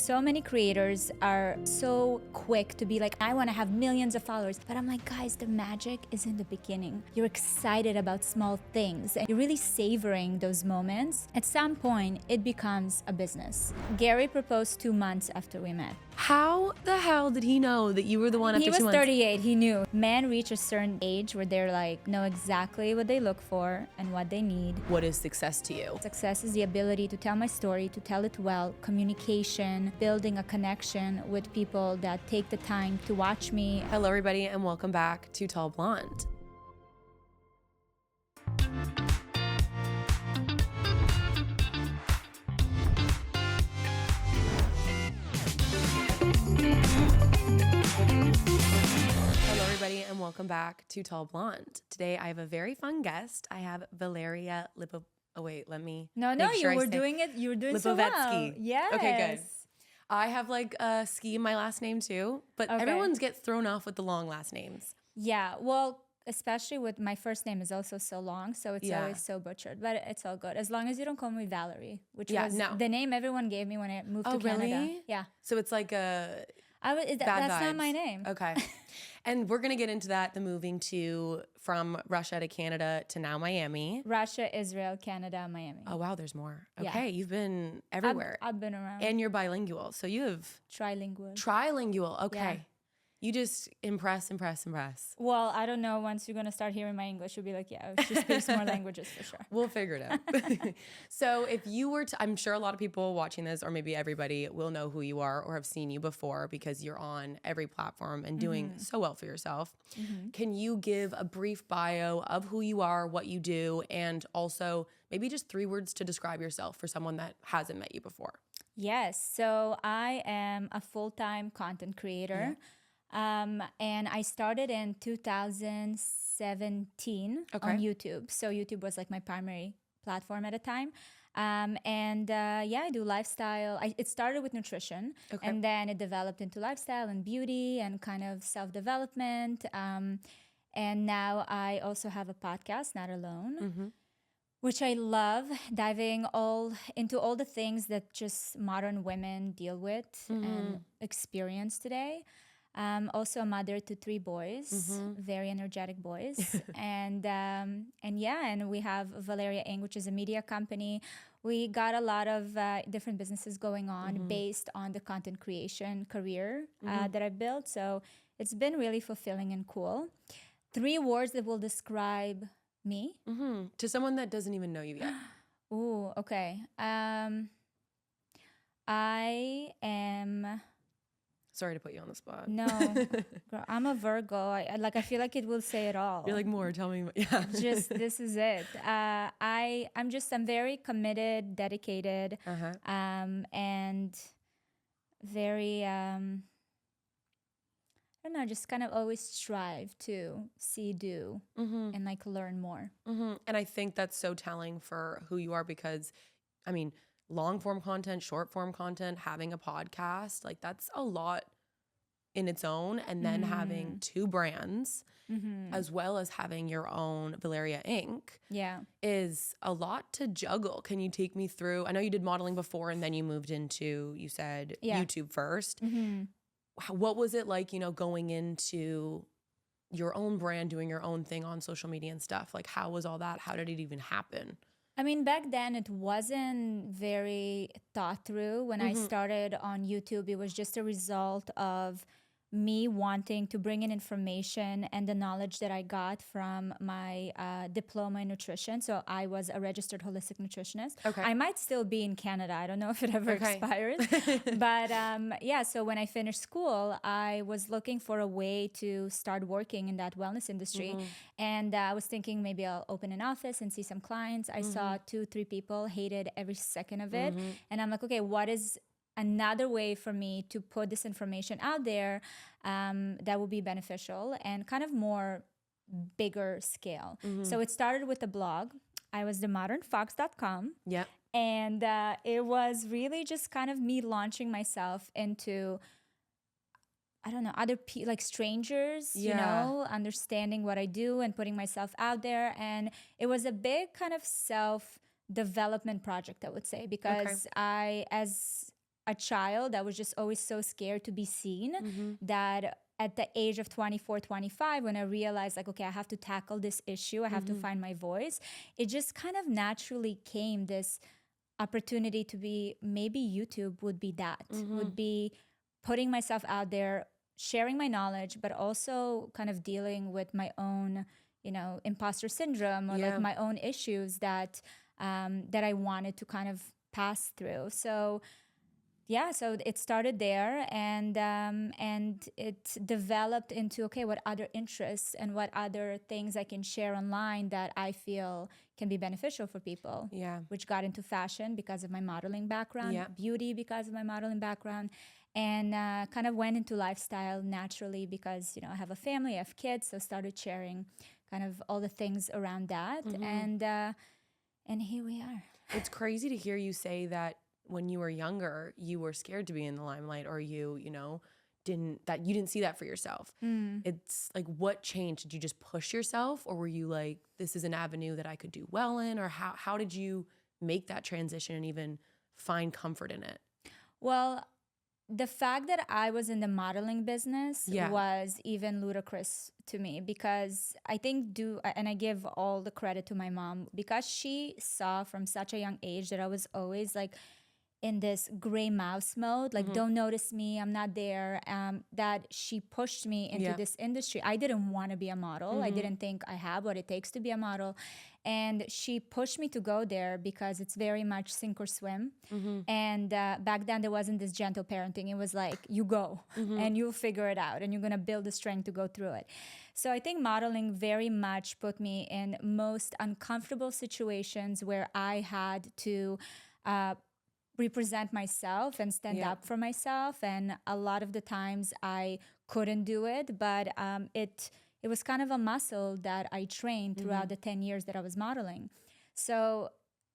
So many creators are so quick to be like, I want to have millions of followers. But I'm like, guys, the magic is in the beginning. You're excited about small things and you're really savoring those moments. At some point, it becomes a business. Gary proposed 2 months after we met. How the hell did he know that you were the one after 2 months? He was 38, he knew. Men reach a certain age where they're like, know exactly what they look for and what they need. What is success to you? Success is the ability to tell my story, to tell it well, communication, building a connection with people that take the time to watch me. Hello everybody and welcome back to Tall Blonde. Hello everybody and welcome back to Tall Blonde. Today I have a very fun guest. I have Valeria Lipovetsky. Oh wait, let me No, you were doing it. You were doing so well. Yes. Okay, good. I have like a ski in my last name too, but everyone gets thrown off with the long last names. Yeah, well, especially with my first name is also so long, so it's always so butchered, but it's all good. As long as you don't call me Valerie, which was the name everyone gave me when I moved to Canada. Really? Yeah. So it's like a that's not my name. Okay. And we're going to get into that, the moving from Russia to Canada to now Miami. Russia, Israel, Canada, Miami. Oh, wow, there's more. Okay, you've been everywhere. I've been around. And you're bilingual, so you have... Trilingual, okay. Yeah. You just impress. Well, I don't know. Once you're going to start hearing my English, you'll be like, yeah, she speaks more languages for sure. We'll figure it out. So if you were to, I'm sure a lot of people watching this, or maybe everybody will know who you are or have seen you before because you're on every platform and doing so well for yourself. Can you give a brief bio of who you are, what you do, and also maybe just 3 words to describe yourself for someone that hasn't met you before? Yes. So I am a full-time content creator. Yeah. And I started in 2017 on YouTube. So YouTube was like my primary platform at the time. I do lifestyle. It started with nutrition and then it developed into lifestyle and beauty and kind of self-development. And now I also have a podcast, Not Alone, which I love, diving into all the things that just modern women deal with and experience today. Also a mother to 3 boys, very energetic boys. and we have Valeria Inc., which is a media company. We got a lot of different businesses going on based on the content creation career that I built. So it's been really fulfilling and cool. 3 words that will describe me. To someone that doesn't even know you yet. Ooh, okay. I am... Sorry to put you on the spot. No, girl, I'm a Virgo. I feel like it will say it all. You're like, more, tell me. Yeah. Just, this is it. I'm very committed, dedicated, and very, I don't know, just kind of always strive to do, and like learn more. And I think that's so telling for who you are because, I mean, long form content, short form content, having a podcast, like that's a lot in its own. And then having 2 brands as well as having your own Valeria Inc. is a lot to juggle. Can you take me through? I know you did modeling before and then you moved into, you said YouTube first. What was it like, going into your own brand, doing your own thing on social media and stuff? Like, how was all that? How did it even happen? I mean, back then it wasn't very thought through. When I started on YouTube, it was just a result of me wanting to bring in information and the knowledge that I got from my diploma in nutrition. So I was a registered holistic nutritionist. I might still be in Canada. I don't know if it ever expires. But so when I finished school, I was looking for a way to start working in that wellness industry. And I was thinking maybe I'll open an office and see some clients. I saw 2-3 people, hated every second of it. And I'm like, okay, what is another way for me to put this information out there that will be beneficial and kind of more bigger scale? So it started with a blog. I was themodernfox.com. Yeah. And it was really just kind of me launching myself into, I don't know, like strangers, understanding what I do and putting myself out there. And it was a big kind of self-development project, I would say, because a child that was just always so scared to be seen Mm-hmm. that at the age of 24, 25, when I realized like, okay, I have to tackle this issue, I have to Mm-hmm. find my voice, it just kind of naturally came this opportunity to be, maybe YouTube would be that, Mm-hmm. would be putting myself out there, sharing my knowledge, but also kind of dealing with my own, imposter syndrome or like Yeah. my own issues that that I wanted to kind of pass through. So yeah, so it started there, and it developed into, okay, what other interests and what other things I can share online that I feel can be beneficial for people. Yeah. Which got into fashion because of my modeling background, Yeah. beauty because of my modeling background, and kind of went into lifestyle naturally because I have a family, I have kids, so started sharing kind of all the things around that, Mm-hmm. and here we are. It's crazy to hear you say that when you were younger, you were scared to be in the limelight, or you didn't see that for yourself. It's like, what changed? Did you just push yourself, or were you like, this is an avenue that I could do well in? Or how did you make that transition and even find comfort in it? Well, the fact that I was in the modeling business Yeah. was even ludicrous to me because I think and I give all the credit to my mom because she saw from such a young age that I was always like in this gray mouse mode, like, Mm-hmm. don't notice me, I'm not there, that she pushed me into Yeah. this industry. I didn't want to be a model. I Mm-hmm. didn't think I have what it takes to be a model. And she pushed me to go there because it's very much sink or swim. Mm-hmm. And back then there wasn't this gentle parenting. It was like, you go and you'll figure it out and you're going to build the strength to go through it. So I think modeling very much put me in most uncomfortable situations where I had to represent myself and stand Yeah. up for myself, and a lot of the times I couldn't do it, but it was kind of a muscle that I trained throughout the 10 years that I was modeling. So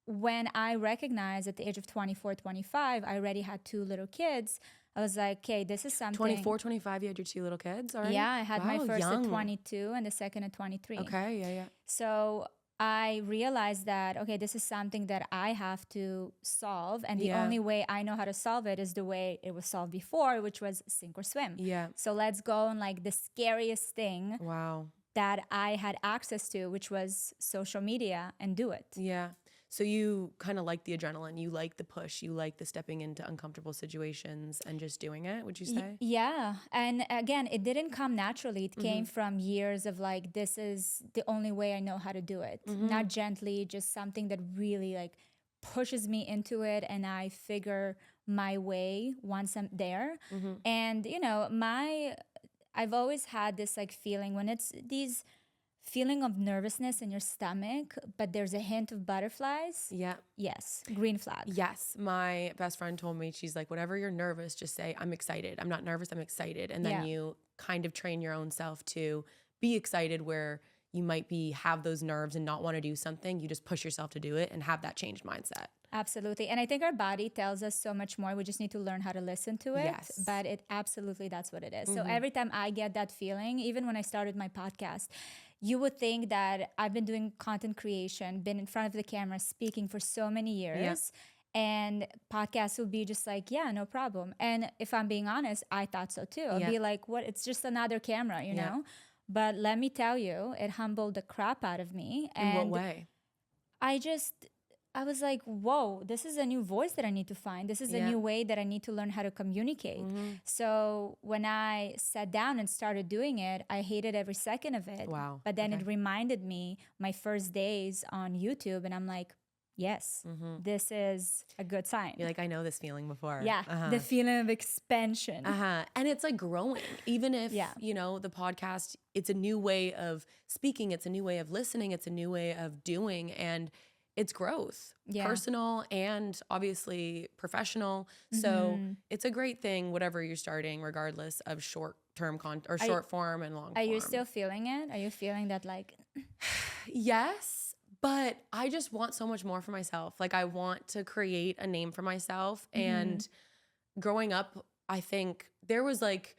when I recognized at the age of 24, 25, I already had 2 little kids, I was like, okay, this is something. 24, 25, you had your 2 little kids already? Yeah, I had my Wow, first young. at 22 and the second at 23. Okay, yeah. So I realized that, okay, this is something that I have to solve. And the Yeah. only way I know how to solve it is the way it was solved before, which was sink or swim. Yeah. So let's go on like the scariest thing Wow. that I had access to, which was social media, and do it. Yeah. So you kind of like the adrenaline, you like the push, you like the stepping into uncomfortable situations and just doing it, would you say? Yeah. And again, it didn't come naturally. It came from years of like, this is the only way I know how to do it. Not gently, just something that really like pushes me into it, and I figure my way once I'm there. And I've always had this like feeling when it's these feeling of nervousness in your stomach, but there's a hint of butterflies. Yeah. Yes, green flag. Yes. My best friend told me, she's like, whenever you're nervous, just say, I'm excited. I'm not nervous, I'm excited. And then Yeah. you kind of train your own self to be excited where you might have those nerves and not want to do something. You just push yourself to do it and have that changed mindset. Absolutely. And I think our body tells us so much more. We just need to learn how to listen to it. Yes. But that's what it is. So every time I get that feeling, even when I started my podcast, you would think that I've been doing content creation, been in front of the camera, speaking for so many years. And podcasts would be just like, yeah, no problem. And if I'm being honest, I thought so too. I'd be like, what? It's just another camera, you know? But let me tell you, it humbled the crap out of me. In what way? I was like, whoa, this is a new voice that I need to find. This is a new way that I need to learn how to communicate. So when I sat down and started doing it, I hated every second of it. Wow. But then it reminded me my first days on YouTube, and I'm like, yes, this is a good sign. You're like, I know this feeling before. Yeah, the feeling of expansion. And it's like growing, even if, the podcast, it's a new way of speaking, it's a new way of listening, it's a new way of doing, and it's growth, personal and obviously professional. So it's a great thing, whatever you're starting, regardless of short-term content or short form and long form. Are you still feeling it? Are you feeling that like... Yes, but I just want so much more for myself. Like, I want to create a name for myself. And growing up, I think there was like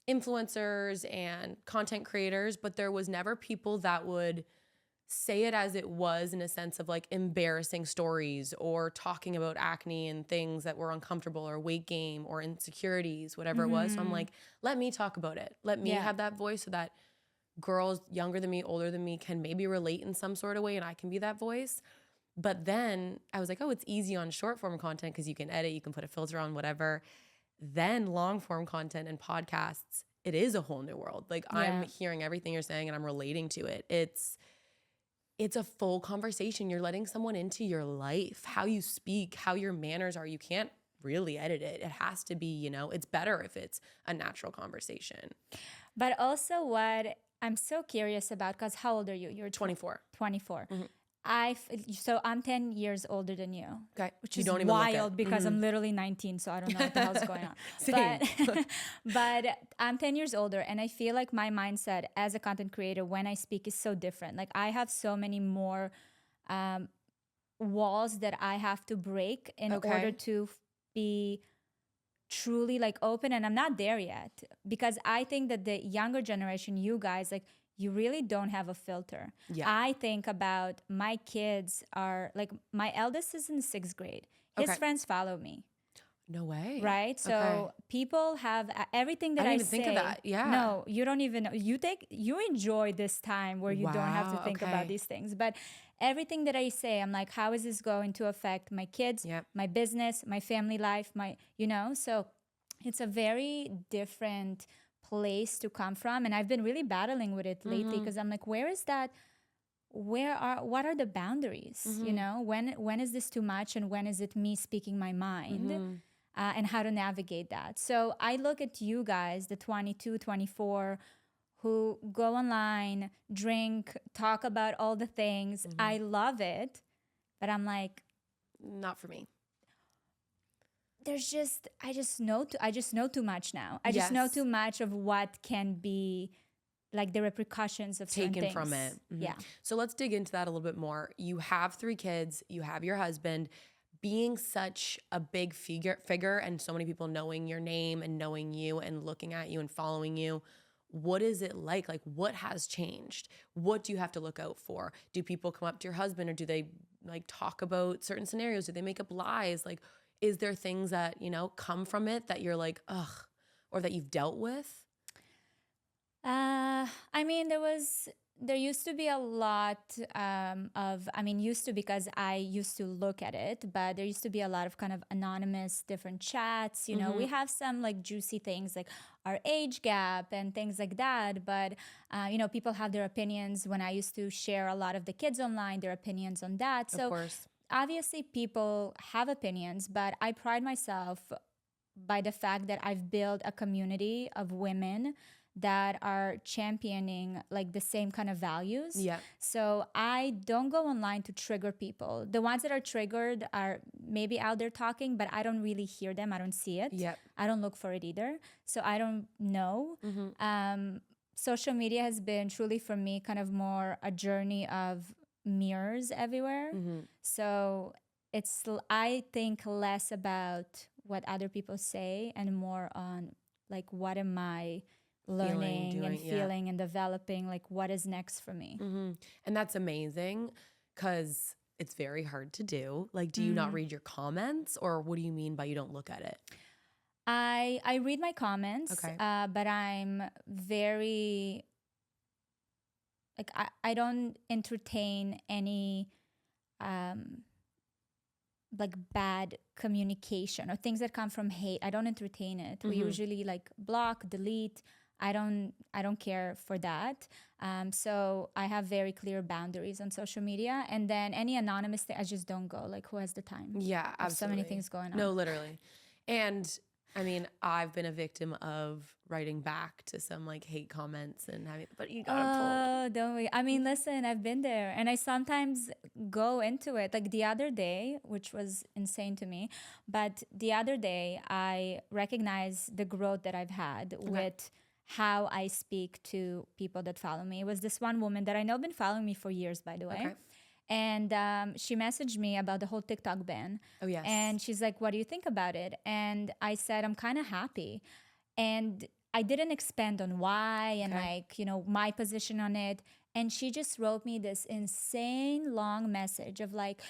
influencers and content creators, but there was never people that would say it as it was, in a sense of like embarrassing stories or talking about acne and things that were uncomfortable or weight gain or insecurities, whatever it was. So I'm like, let me talk about it. Let me have that voice so that girls younger than me, older than me can maybe relate in some sort of way and I can be that voice. But then I was like, oh, it's easy on short form content because you can edit, you can put a filter on, whatever. Then long form content and podcasts, it is a whole new world. Like I'm hearing everything you're saying and I'm relating to it. It's a full conversation. You're letting someone into your life, how you speak, how your manners are. You can't really edit it. It has to be, you know, it's better if it's a natural conversation. But also what I'm so curious about, because how old are you? You're 24. 24. So I'm 10 years older than you. Okay. Which you is don't even wild because I'm literally 19, so I don't know what the hell's going on. But I'm 10 years older, and I feel like my mindset as a content creator when I speak is so different. Like I have so many more walls that I have to break in order to be truly like open, and I'm not there yet, because I think that the younger generation, you guys, like you really don't have a filter. I think about my kids are like, my eldest is in 6th grade. His friends follow me. No way. Right? So people have everything that I didn't say. even think of that. Yeah. No, you don't even know. You enjoy this time where you don't have to think about these things. But everything that I say, I'm like, how is this going to affect my kids, my business, my family life, so it's a very different place to come from. And I've been really battling with it lately because I'm like, what are the boundaries? You know, when is this too much and when is it me speaking my mind? And how to navigate that. So I look at you guys, the 22, 24, who go online, drink, talk about all the things. I love it, but I'm like, not for me. I just know too much now. I just know too much of what can be like the repercussions of certain taken things. from it. Yeah. So let's dig into that a little bit more. You have 3 kids, you have your husband. Being such a big figure and so many people knowing your name and knowing you and looking at you and following you, what is it like? Like, what has changed? What do you have to look out for? Do people come up to your husband, or do they like talk about certain scenarios? Do they make up lies? Like, is there things that, you know, come from it that you're like, ugh, or that you've dealt with? I mean, there used to be a lot used to, because I used to look at it, but there used to be a lot of kind of anonymous different chats. You know, we have some like juicy things like our age gap and things like that. But, people have their opinions. When I used to share a lot of the kids online, their opinions on that. So of course. Obviously people have opinions, but I pride myself by the fact that I've built a community of women that are championing like the same kind of values. Yeah. So I don't go online to trigger people. The ones that are triggered are maybe out there talking, but I don't really hear them. I don't see it. Yep. I don't look for it either. So I don't know. Social media has been truly for me kind of more a journey of mirrors everywhere. So it's, I think, less about what other people say and more on like, what am I learning and feeling and developing, like what is next for me. And that's amazing, because it's very hard to do. Like, do you not read your comments, or what do you mean by you don't look at it? I read my comments, but I'm very like, I don't entertain any like bad communication or things that come from hate. I don't entertain it. We usually like block, delete. I don't care for that. So I have very clear boundaries on social media. And then any anonymous thing, I just don't go. Like, who has the time? Yeah, absolutely. So many things going on. No, literally. And I mean, I've been a victim of writing back to some like hate comments and having, but you gotta pull. Oh, don't we? I mean, listen, I've been there, and I sometimes go into it. Like the other day, which was insane to me, but the other day I recognized the growth that I've had with how I speak to people that follow me. It was this one woman that I know been following me for years, by the way. And she messaged me about the whole TikTok ban. Oh, yes. And she's like, what do you think about it? And I said, I'm kind of happy. And I didn't expand on why and like, my position on it. And she just wrote me this insane long message of like,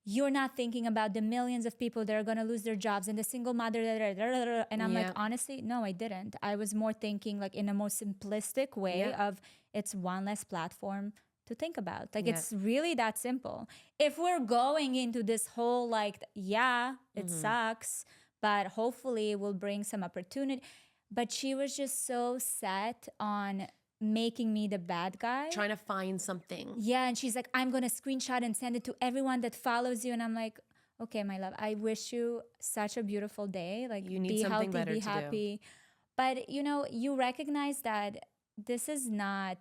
you're not thinking about the millions of people that are going to lose their jobs and the single mother. And I'm like, Yeah. honestly, no, I didn't. I was more thinking like in a more simplistic way Yeah. of it's one less platform to think about. Like, Yeah. it's really that simple. If we're going into this whole like, yeah, it sucks, but hopefully it will bring some opportunity. But she was just so set on making me the bad guy. Trying to find something. Yeah, and she's like, I'm gonna screenshot and send it to everyone that follows you. And I'm like, okay, my love, I wish you such a beautiful day. Like, You need be something healthy, better be to do. happy. But you recognize that this is not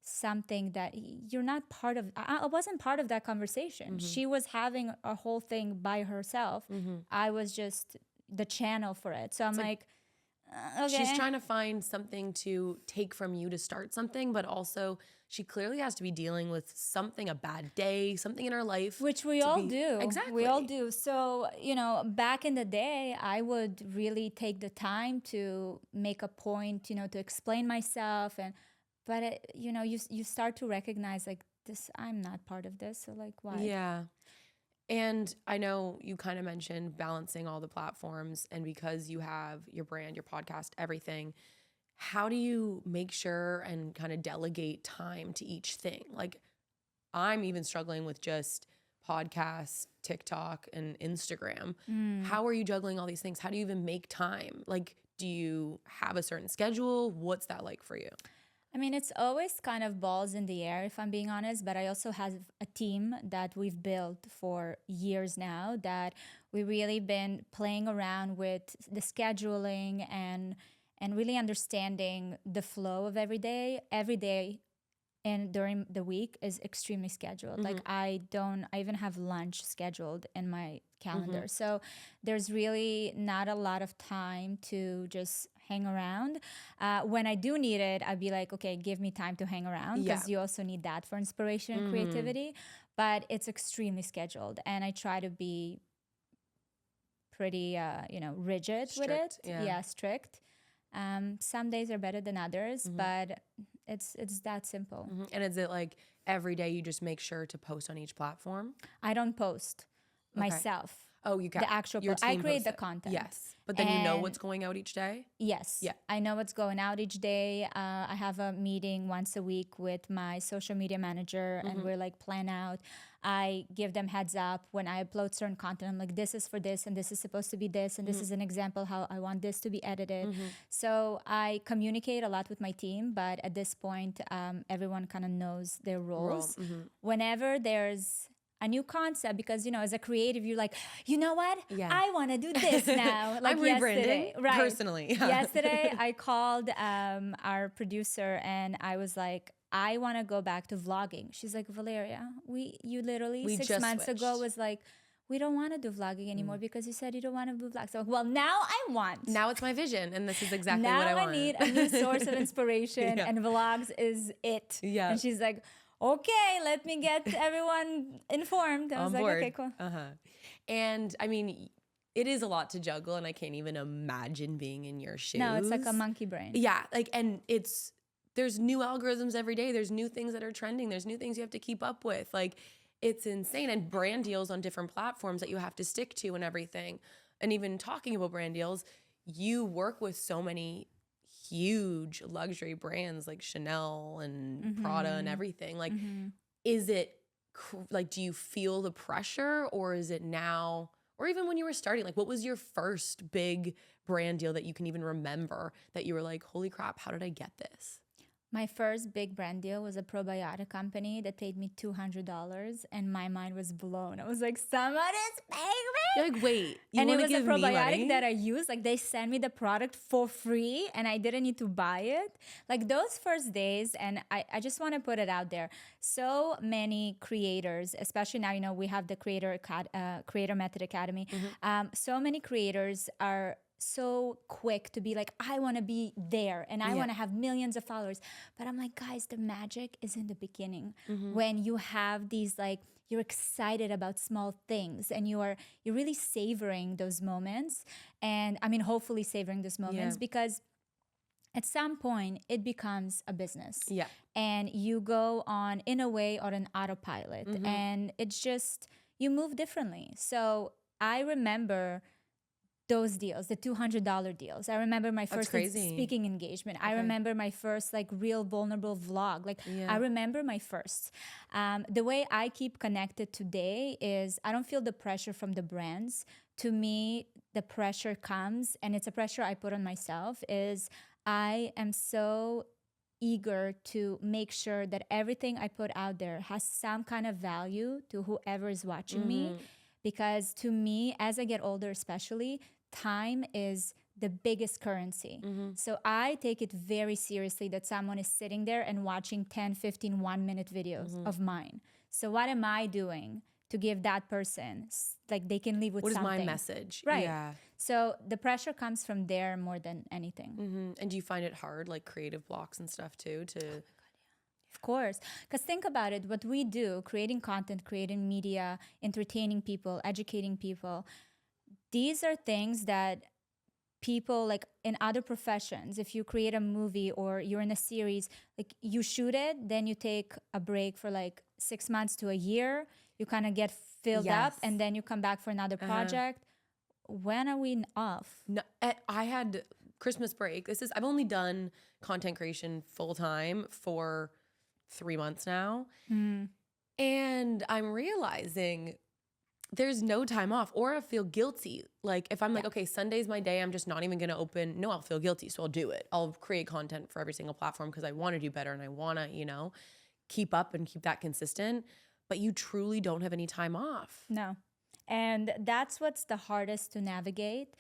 something that you're not part of. I wasn't part of that conversation. She was having a whole thing by herself. I was just the channel for it. So I'm like, okay. She's trying to find something to take from you to start something, but also she clearly has to be dealing with something, a bad day, something in her life. Which we all do. Exactly. We all do. So, back in the day, I would really take the time to make a point, to explain myself. But you start to recognize like this, I'm not part of this. So like, why? Yeah. And I know you kind of mentioned balancing all the platforms, and because you have your brand, your podcast, everything, how do you make sure and kind of delegate time to each thing? Like, I'm even struggling with just podcasts, TikTok, and Instagram. How are you juggling all these things? How do you even make time? Like, do you have a certain schedule? What's that like for you? I mean, it's always kind of balls in the air, if I'm being honest, but I also have a team that we've built for years now that we really been playing around with the scheduling and really understanding the flow of every day. Every day and during the week is extremely scheduled. Like I even have lunch scheduled in my calendar. So there's really not a lot of time to just hang around. When I do need it, I'd be like, okay, give me time to hang around, because you also need that for inspiration and creativity. But it's extremely scheduled, and I try to be pretty, rigid with it. Yeah. Strict. Some days are better than others, but it's that simple. And is it like every day you just make sure to post on each platform? I don't post myself. Oh, you can. The actual I create the content. Yes. But then you know what's going out each day? Yes. Yeah. I know what's going out each day. I have a meeting once a week with my social media manager, and we're like plan out. I give them heads up when I upload certain content. I'm like, this is for this, and this is supposed to be this, and this is an example how I want this to be edited. So I communicate a lot with my team, but at this point, everyone kind of knows their roles. Whenever there's a new concept, because as a creative, you're like, you know what? Yeah. I want to do this now. Like I'm rebranding personally. Yesterday, I called our producer and I was like, I want to go back to vlogging. She's like, Valeria, you literally We 6 just months ago switched. was like, we don't want to do vlogging anymore because you said you don't want to do vlogs. So, well, now I want. Now it's my vision, and this is exactly Now what I want. I need a new source of inspiration, Yeah. and vlogs is it. Yeah. And she's like, okay, let me get everyone informed. I was like, okay, cool. And I mean, it is a lot to juggle, and I can't even imagine being in your shoes. No, it's like a monkey brain. Yeah, like, and there's new algorithms every day. There's new things that are trending. There's new things you have to keep up with. Like, it's insane. And brand deals on different platforms that you have to stick to and everything. And even talking about brand deals, you work with so many huge luxury brands like Chanel and Prada and everything. Like, is it like, do you feel the pressure, or is it now, or even when you were starting, like, what was your first big brand deal that you can even remember that you were like, holy crap, how did I get this? My first big brand deal was a probiotic company that paid me $200, and my mind was blown. I was like, somebody's paying me? You're like, wait, you and it want to was a give me money? probiotic that I used. Like, they sent me the product for free, and I didn't need to buy it. Like, those first days, and I just want to put it out there. So many creators, especially now, we have the Creator Method Academy. So many creators are so quick to be like, I want to be there and I want to have millions of followers. But I'm like, guys, the magic is in the beginning, when you have these, like, you're excited about small things and you're really savoring those moments. And I mean, hopefully savoring those moments, because at some point it becomes a business. Yeah. And you go on, in a way, on an autopilot. And it's just, you move differently. So I remember those deals, the $200 deals. I remember my first crazy. speaking engagement. I remember my first like real vulnerable vlog. Like I remember my first. The way I keep connected today is I don't feel the pressure from the brands. To me, the pressure comes, and it's a pressure I put on myself, is I am so eager to make sure that everything I put out there has some kind of value to whoever is watching me. Because to me, as I get older especially, time is the biggest currency. So I take it very seriously that someone is sitting there and watching 10, 15, 1-minute videos of mine. So what am I doing to give that person, like they can leave with What something? is my message? Right. Yeah. So the pressure comes from there more than anything. And do you find it hard, like creative blocks and stuff too, to Of course. Because think about it, what we do, creating content, creating media, entertaining people, educating people, these are things that people like in other professions, if you create a movie or you're in a series, like you shoot it, then you take a break for like 6 months to a year, you kind of get filled up, Yes. and then you come back for another project. When are we off? No, I had Christmas break. I've only done content creation full time for 3 months now. And I'm realizing there's no time off, or I feel guilty. Like if I'm like, okay, Sunday's my day, I'm just not even going to open. No, I'll feel guilty. So I'll do it. I'll create content for every single platform because I want to do better and I want to, keep up and keep that consistent. But you truly don't have any time off. No. And that's what's the hardest to navigate.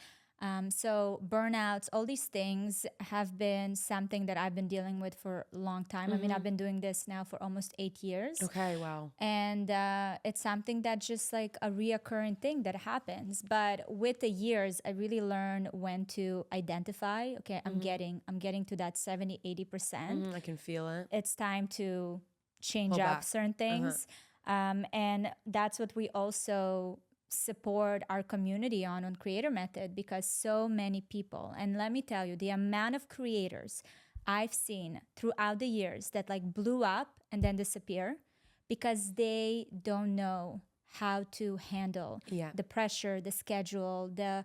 So burnouts, all these things have been something that I've been dealing with for a long time. I mean, I've been doing this now for almost 8 years. Okay, wow. And it's something that's just like a reoccurring thing that happens. But with the years, I really learned when to identify, okay, I'm getting to that 70, 80%. I can feel it. It's time to change Pull up back. certain things. And that's what we also support our community on Creator Method, because so many people, and let me tell you, the amount of creators I've seen throughout the years that like blew up and then disappear because they don't know how to handle the pressure, the schedule, the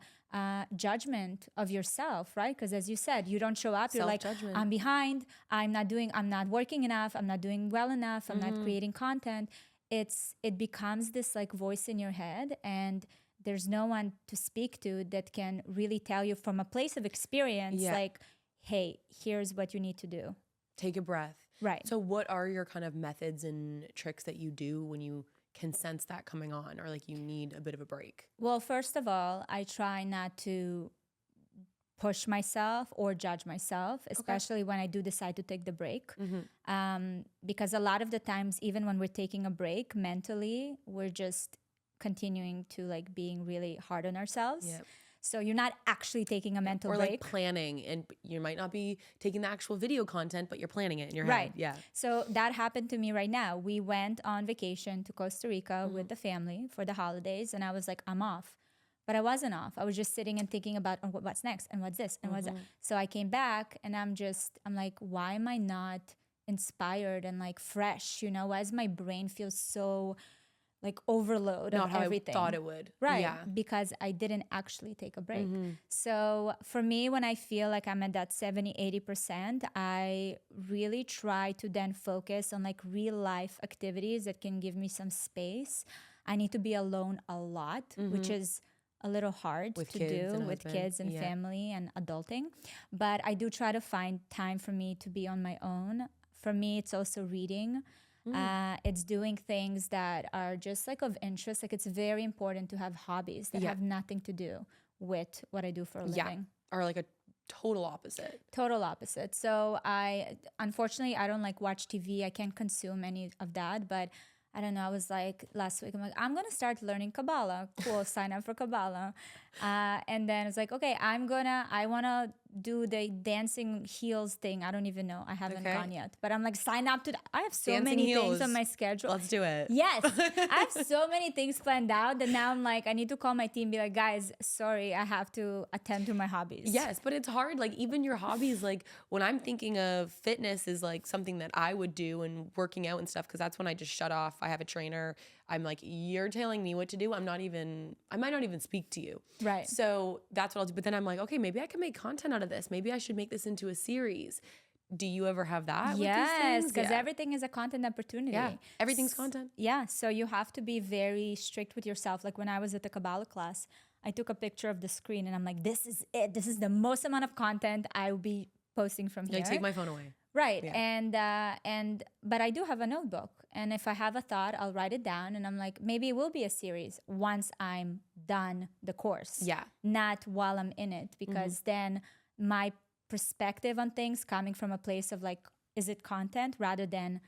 judgment of yourself, right? Because as you said, you don't show up, you're like, I'm behind, I'm not working enough, I'm not doing well enough, I'm not creating content. It becomes this like voice in your head, and there's no one to speak to that can really tell you from a place of experience, like, hey, here's what you need to do. Take a breath. Right. So what are your kind of methods and tricks that you do when you can sense that coming on, or like you need a bit of a break? Well, first of all, I try not to push myself or judge myself, especially when I do decide to take the break. Because a lot of the times, even when we're taking a break mentally, we're just continuing to like being really hard on ourselves. So you're not actually taking a mental break. Or like planning, and you might not be taking the actual video content, but you're planning it in your head. Right. Yeah. So that happened to me right now. We went on vacation to Costa Rica with the family for the holidays, and I was like, I'm off. But I wasn't off. I was just sitting and thinking about what's next and what's this and what's that. So I came back and I'm like, why am I not inspired and like fresh? Why does my brain feel so like overload Not of how everything? I thought it would. Right. Yeah. Because I didn't actually take a break. So for me, when I feel like I'm at that 70, 80%, I really try to then focus on like real life activities that can give me some space. I need to be alone a lot, which is a little hard to do with kids and family and adulting. But I do try to find time for me to be on my own. For me, it's also reading. It's doing things that are just like of interest. Like it's very important to have hobbies that have nothing to do with what I do for a living. Or like a total opposite. Total opposite. So unfortunately, I don't like watch TV. I can't consume any of that, but I don't know. I was like last week, I'm like, I'm going to start learning Kabbalah. Cool. Sign up for Kabbalah. And then it's like, okay, I want to do the dancing heels thing. I don't even know. I haven't Okay. gone yet, but I'm like, sign up to that. I have so Dancing many things heels. on my schedule. Let's do it. Yes. I have so many things planned out that now I'm like, I need to call my team, be like, guys, sorry, I have to attend to my hobbies. Yes, but it's hard. Like even your hobbies, like when I'm thinking of fitness is like something that I would do and working out and stuff, because that's when I just shut off. I have a trainer. I'm like, you're telling me what to do. I might not even speak to you. Right. So that's what I'll do. But then I'm like, okay, maybe I can make content out of this. Maybe I should make this into a series. Do you ever have that? Yes, with these because things? everything is a content opportunity. Yeah, everything's content. Yeah, so you have to be very strict with yourself. Like when I was at the Kabbalah class, I took a picture of the screen and I'm like, this is it. This is the most amount of content I will be posting from here. Like take my phone away. Right. Yeah. But I do have a notebook. And if I have a thought, I'll write it down. And I'm like, maybe it will be a series once I'm done the course. Yeah. Not while I'm in it. Because then my perspective on things coming from a place of like, is it content rather than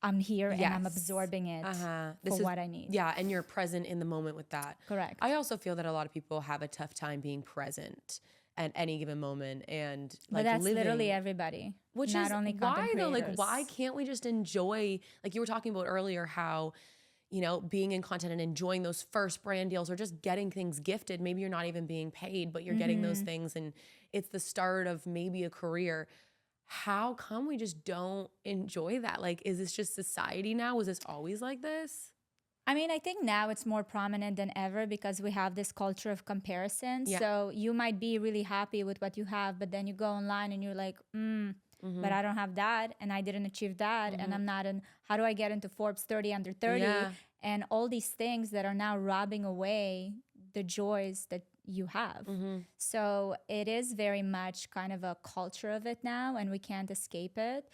I'm here and I'm absorbing it for what I need. Yeah, and you're present in the moment with that. Correct. I also feel that a lot of people have a tough time being present at any given moment and like but that's living. literally everybody. Which not is only why content though, like creators. why can't we just enjoy, like you were talking about earlier, how being in content and enjoying those first brand deals or just getting things gifted. Maybe you're not even being paid, but you're getting those things and it's the start of maybe a career. How come we just don't enjoy that? Like, is this just society now? Was this always like this? I mean, I think now it's more prominent than ever because we have this culture of comparison. Yeah. So you might be really happy with what you have, but then you go online and you're like, but I don't have that and I didn't achieve that and I'm not in, how do I get into Forbes 30 under 30? Yeah. And all these things that are now robbing away the joys that you have. So it is very much kind of a culture of it now and we can't escape it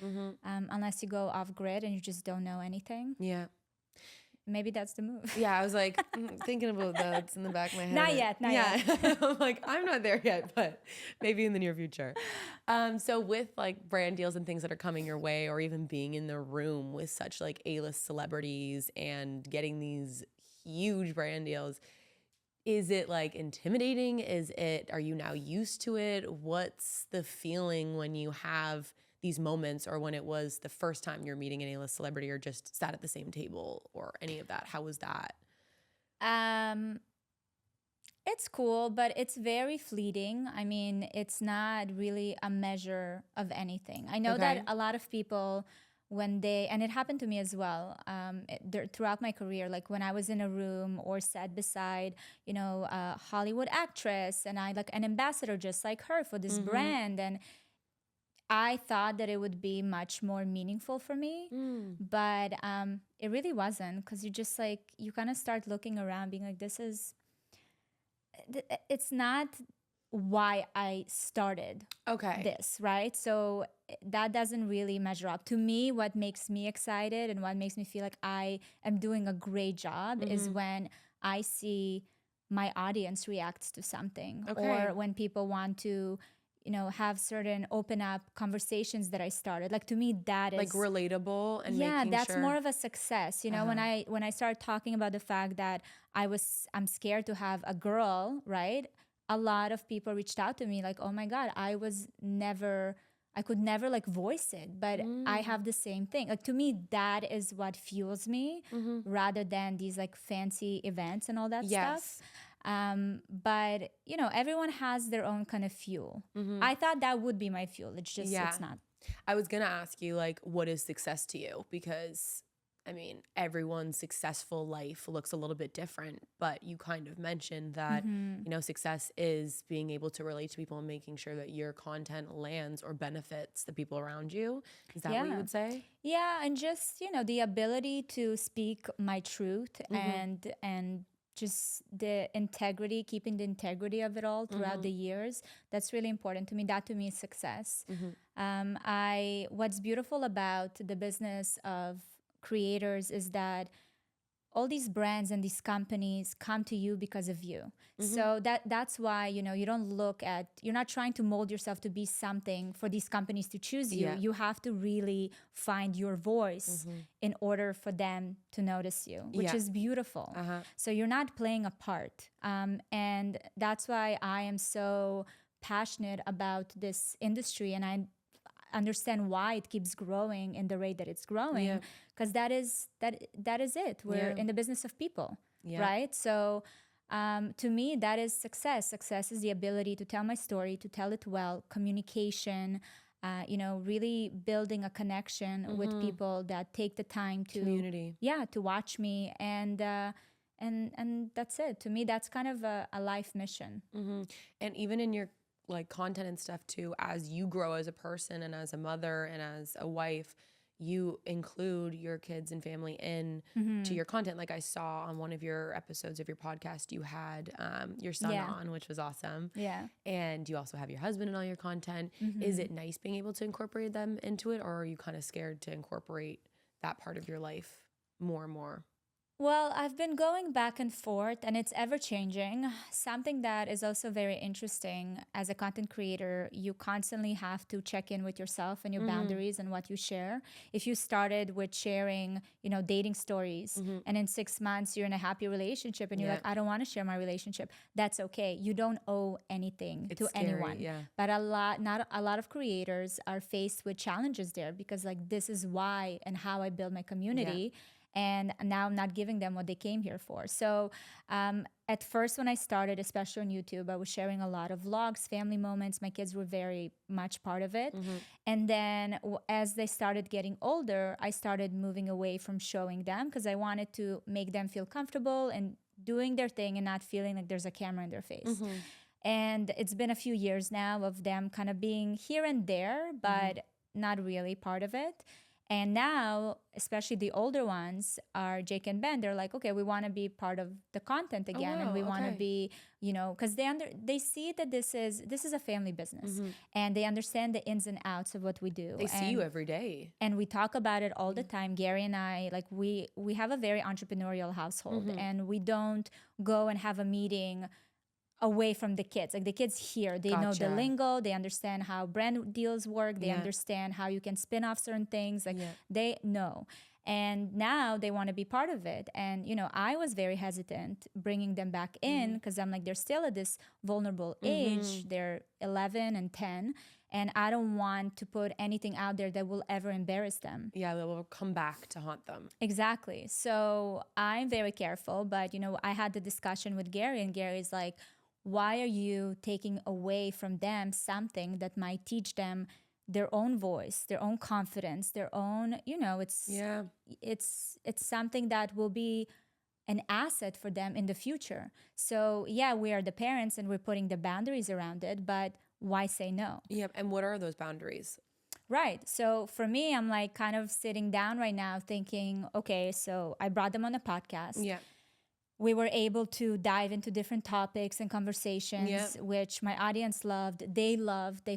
unless you go off grid and you just don't know anything. Yeah. Maybe that's the move. Yeah, I was like thinking about that. It's in the back of my head. Not yet. I'm like, I'm not there yet, but maybe in the near future. So with like brand deals and things that are coming your way, or even being in the room with such like A-list celebrities and getting these huge brand deals, is it like intimidating? Are you now used to it? What's the feeling when you have these moments, or when it was the first time you're meeting an A-list celebrity or just sat at the same table or any of that? How was that? It's cool, but it's very fleeting. I mean, it's not really a measure of anything. I know that a lot of people, and it happened to me as well, throughout my career, like when I was in a room or sat beside, a Hollywood actress and I like an ambassador just like her for this brand, and I thought that it would be much more meaningful for me, but it really wasn't, because you kind of start looking around being like, it's not why I started this, right? So that doesn't really measure up. To me, what makes me excited and what makes me feel like I am doing a great job is when I see my audience reacts to something, or when people want to have certain open up conversations that I started. Like to me, that is like relatable and that's more of a success. When I started talking about the fact that I'm scared to have a girl, right? A lot of people reached out to me like, oh my God, I could never like voice it, but I have the same thing. Like to me, that is what fuels me rather than these like fancy events and all that stuff. But everyone has their own kind of fuel. I thought that would be my fuel. It's just, it's not. I was going to ask you like, what is success to you? Because I mean, everyone's successful life looks a little bit different, but you kind of mentioned that, success is being able to relate to people and making sure that your content lands or benefits the people around you. Is that what you would say? Yeah. And just, the ability to speak my truth and just the integrity, keeping the integrity of it all throughout the years. That's really important to me. That to me is success. What's beautiful about the business of creators is that all these brands and these companies come to you because of you. So that's why, you're not trying to mold yourself to be something for these companies to choose you. You have to really find your voice in order for them to notice you, which is beautiful. So you're not playing a part. And that's why I am so passionate about this industry, and I understand why it keeps growing in the rate that it's growing, because that is it. We're in the business of people, right? So to me, that is success. Success is the ability to tell my story, to tell it well, communication, really building a connection with people that take the time to community, to watch me, and that's it. To me, that's kind of a life mission. And even in your like content and stuff too, as you grow as a person and as a mother and as a wife, you include your kids and family in to your content. Like I saw on one of your episodes of your podcast, you had your son on, which was awesome. Yeah. And you also have your husband in all your content. Is it nice being able to incorporate them into it, or are you kind of scared to incorporate that part of your life more and more? Well, I've been going back and forth, and it's ever changing. Something that is also very interesting as a content creator, you constantly have to check in with yourself and your boundaries and what you share. If you started with sharing, dating stories, and in 6 months you're in a happy relationship and you're like, I don't want to share my relationship, that's okay. You don't owe anything to scary, anyone. But not a lot of creators are faced with challenges there, because like, this is why and how I build my community. And now I'm not giving them what they came here for. So at first when I started, especially on YouTube, I was sharing a lot of vlogs, family moments. My kids were very much part of it. And then as they started getting older, I started moving away from showing them, because I wanted to make them feel comfortable and doing their thing and not feeling like there's a camera in their face. And it's been a few years now of them kind of being here and there, but not really part of it. And now, especially the older ones, are Jake and Ben. They're like, okay, we want to be part of the content again, and we want to be, because they see that this is a family business, and they understand the ins and outs of what we do. They see you every day, and we talk about it all the time. Gary and I, like, we have a very entrepreneurial household, and we don't go and have a meeting away from the kids. Like, the kids here, they know the lingo, they understand how brand deals work, they understand how you can spin off certain things, like they know. And now they want to be part of it. And, I was very hesitant bringing them back in, because I'm like, they're still at this vulnerable age. They're 11 and 10. And I don't want to put anything out there that will ever embarrass them. Yeah, that will come back to haunt them. Exactly. So I'm very careful. But, I had the discussion with Gary, and Gary's like, why are you taking away from them something that might teach them their own voice, their own confidence, their own, it's something that will be an asset for them in the future. So we are the parents and we're putting the boundaries around it, but why say no? Yeah. And what are those boundaries? Right. So for me, I'm like kind of sitting down right now thinking, okay, so I brought them on a podcast. Yeah. We were able to dive into different topics and conversations, which my audience loved. They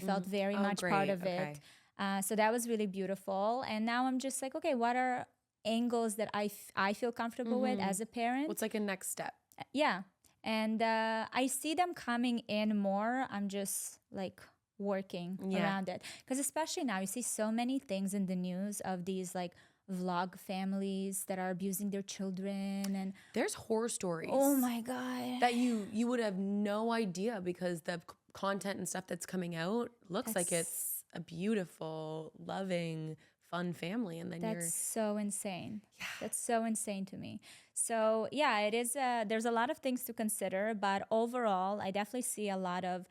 felt very much part of it. So that was really beautiful. And now I'm just like, okay, what are angles that I feel comfortable with as a parent? What's like a next step? Yeah. And I see them coming in more. I'm just like working around it. Because especially now, you see so many things in the news of these like vlog families that are abusing their children, and there's horror stories. Oh my God. That you would have no idea, because the content and stuff that's coming out looks like it's a beautiful, loving, fun family, and then that's so insane. That's so insane to me. So it is there's a lot of things to consider, but overall I definitely see a lot of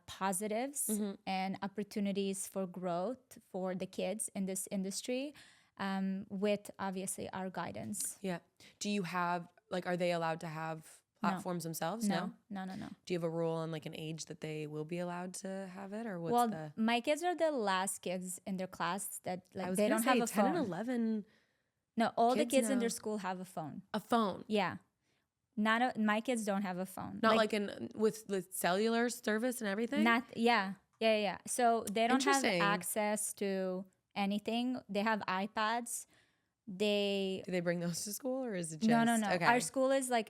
positives and opportunities for growth for the kids in this industry. With obviously our guidance. Yeah. Do you have, like, are they allowed to have platforms themselves? No. Do you have a rule on like an age that they will be allowed to have it, or what's my kids are the last kids in their class that like they don't have a 10 phone. 10 and 11. No, all the kids in their school have a phone. A phone. Yeah. My kids don't have a phone. Not like with cellular service and everything? Not yeah. So they don't have access to anything. They have iPads. Do they bring those to school, or is it just no? Okay. Our school is like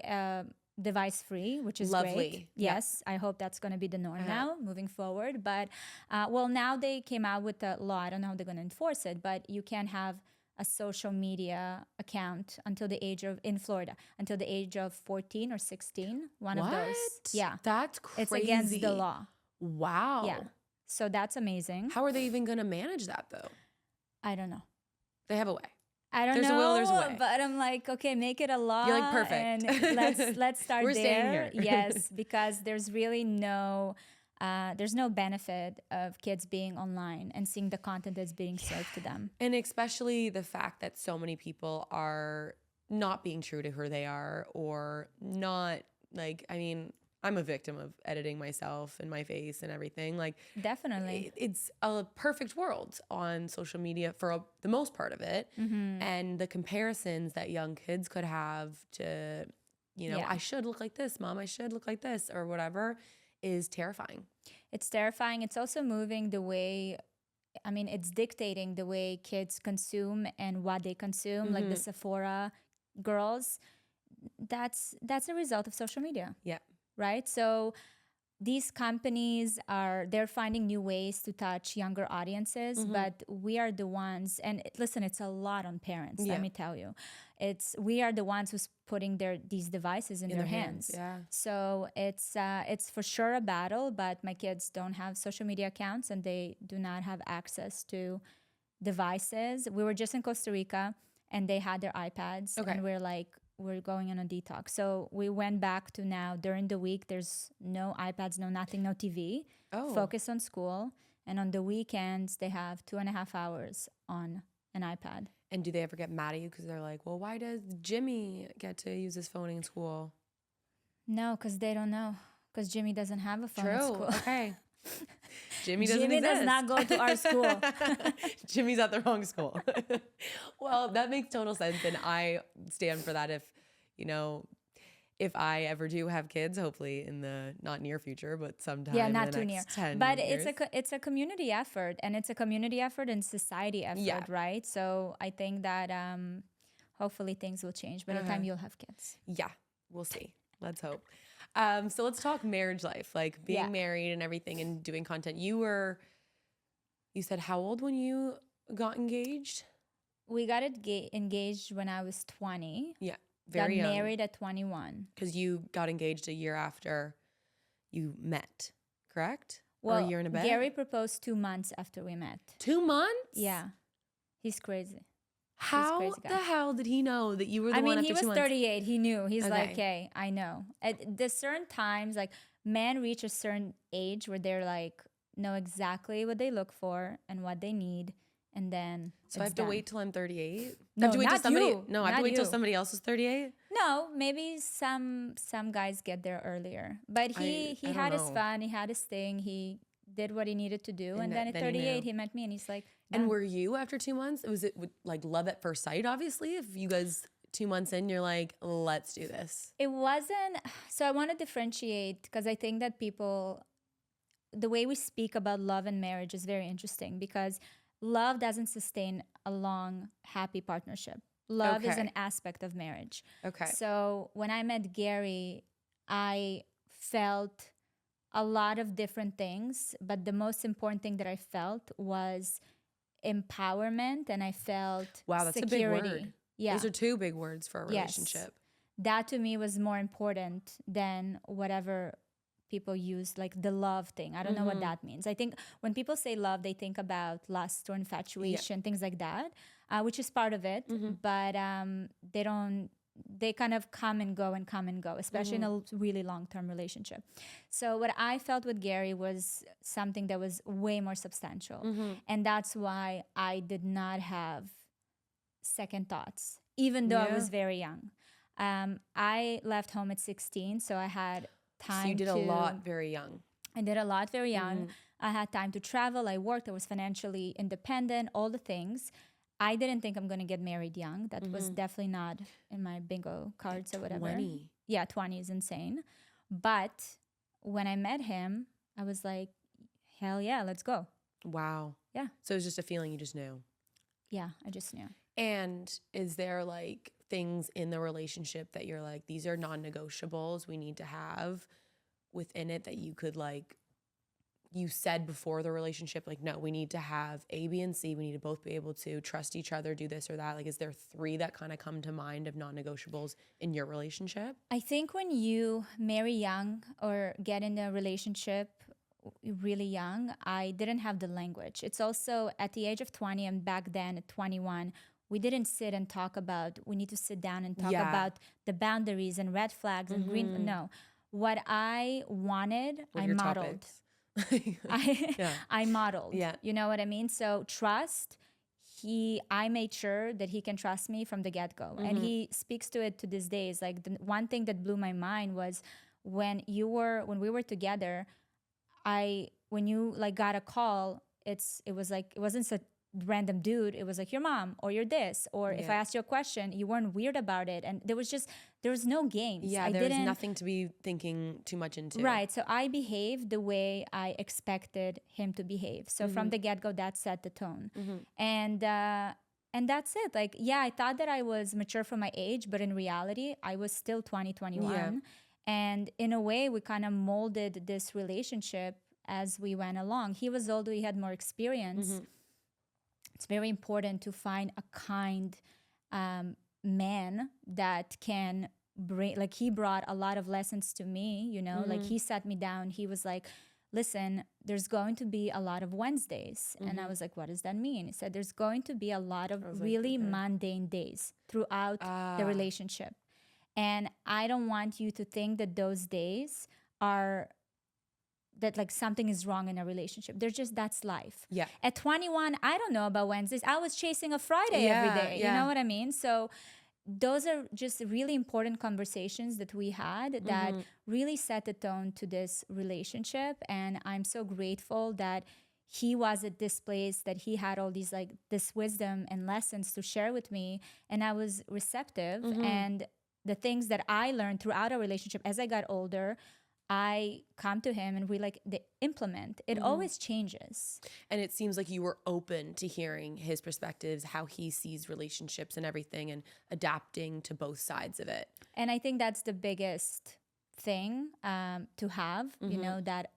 device free, which is lovely. Great. Yes, I hope that's going to be the norm now moving forward. But now they came out with a law. I don't know how they're going to enforce it, but you can have a social media account in Florida until the age of 14 or 16. One of those. Yeah, that's crazy. It's against the law. Wow. Yeah. So that's amazing. How are they even going to manage that though? I don't know. They have a way. I don't There's know. a will, there's a way. But I'm like, okay, make it a law. You're like, perfect. And let's start We're there. staying here. Yes, because there's really there's no benefit of kids being online and seeing the content that's being served to them. And especially the fact that so many people are not being true to who they are, or not like, I mean, I'm a victim of editing myself and my face and everything. Like, Definitely. it's a perfect world on social media for the most part of it. Mm-hmm. And the comparisons that young kids could have to, Yeah. I should look like this, mom, I should look like this, or whatever, is terrifying. It's terrifying. It's also moving the way, I mean, it's dictating the way kids consume and what they consume, like the Sephora girls. That's a result of social media. Yeah. Right? So these companies they're finding new ways to touch younger audiences, but we are the ones, and listen, it's a lot on parents, let me tell you. We are the ones who's putting these devices in their hands. Yeah. So it's for sure a battle, but my kids don't have social media accounts and they do not have access to devices. We were just in Costa Rica and they had their iPads, and we're going on a detox. So we went back to now during the week, there's no iPads, no nothing, no TV. Oh. Focus on school. And on the weekends, they have 2.5 hours on an iPad. And do they ever get mad at you because they're like, well, why does Jimmy get to use his phone in school? No, because they don't know. Because Jimmy doesn't have a phone in school. Okay. Jimmy doesn't Jimmy exist. does not go to our school. Jimmy's at the wrong school. Well, that makes total sense. And I stand for that if I ever do have kids, hopefully in the not near future, but sometime Yeah, not in the too next near. 10 But years. it's a community effort, and it's a community effort and society effort, right? So I think that hopefully things will change by the time you'll have kids. Yeah, we'll see. Let's hope. So let's talk marriage life, like being married and everything and doing content. You said how old when you got engaged? We got engaged when I was 20. Yeah, very young. Got married at 21. Because you got engaged a year after you met, correct? Well, or a year and a bit? Gary proposed 2 months after we met. 2 months? Yeah. He's crazy. How crazy guy. the hell did he know that you were the one after 2 months? He was 38. He knew. He's like, Okay. hey, I know. At the certain times, like men reach a certain age where they're like, know exactly what they look for and what they need. And then So I have to wait till I'm 38? No, I have to wait not till somebody, you. No, I have Not to wait till you. somebody else is 38? No, maybe some guys get there earlier. But he I had don't his know. fun. He had his thing. He did what he needed to do. And then at then he 38, knew. he met me and he's like, And "Done." were you after 2 months? Was it like love at first sight, obviously? If you guys 2 months in, you're like, let's do this. It wasn't. So I want to differentiate because I think that the way we speak about love and marriage is very interesting because love doesn't sustain a long, happy partnership. Love is Okay. an aspect of marriage. Okay. So when I met Gary, I felt a lot of different things, but the most important thing that I felt was empowerment, and I felt Wow, that's security. a big word. Yeah. Those are two big words for a Yes. relationship. That to me was more important than whatever people use, like the love thing. I don't know what that means. I think when people say love, they think about lust or infatuation, things like that, which is part of it. But they kind of come and go, especially in a really long-term relationship. So what I felt with Gary was something that was way more substantial. And that's why I did not have second thoughts, even though I was very young. I left home at 16, so I had time. So you did a lot very young. I did a lot very young. I had time to travel. I worked. I was financially independent, all the things. I didn't think I'm going to get married young. That was definitely not in my bingo cards or whatever. 20. Yeah, 20 is insane. But when I met him, I was like, hell yeah, let's go. Wow. Yeah. So it was just a feeling you just knew. Yeah, I just knew. And is there like things in the relationship that you're like, these are non-negotiables we need to have within it that you could like, you said before the relationship, like, no, we need to have A, B, and C. We need to both be able to trust each other, do this or that. Like, is there 3 that kind of come to mind of non-negotiables in your relationship? I think when you marry young or get in a relationship really young, I didn't have the language. It's also at the age of 20 and back then at 21, we didn't sit and talk about, we need to sit down and talk Yeah. about the boundaries and red flags and green. No, what I wanted, What are I your modeled. topics? Yeah. I modeled. Yeah. You know what I mean? So trust, I made sure that he can trust me from the get-go. And he speaks to it to this day. It's like the one thing that blew my mind was when we were together, when you like got a call, it was like, it wasn't a random dude. It was like your mom or your this, or if I asked you a question, you weren't weird about it. And there was no games. Yeah, there was nothing to be thinking too much into. Right. So I behaved the way I expected him to behave. So from the get-go, that set the tone. And that's it. Like, yeah, I thought that I was mature for my age, but in reality, I was still 20, 21. Yeah. And in a way, we kind of molded this relationship as we went along. He was older, he had more experience. It's very important to find a kind man that can bring, like, he brought a lot of lessons to me, you know, like he sat me down. He was like, listen, there's going to be a lot of Wednesdays. And I was like, what does that mean? He said, there's going to be a lot of really mundane days throughout the relationship. And I don't want you to think that those days are that like something is wrong in a relationship. That's life. Yeah. At 21, I don't know about Wednesdays. I was chasing a Friday every day. You know what I mean? So those are just really important conversations that we had that really set the tone to this relationship. And I'm so grateful that he was at this place, that he had all these like this wisdom and lessons to share with me. And I was receptive. And the things that I learned throughout our relationship as I got older, I come to him and we implement. It always changes. And it seems like you were open to hearing his perspectives, how he sees relationships and everything, and adapting to both sides of it. And I think that's the biggest thing to have, you know, that.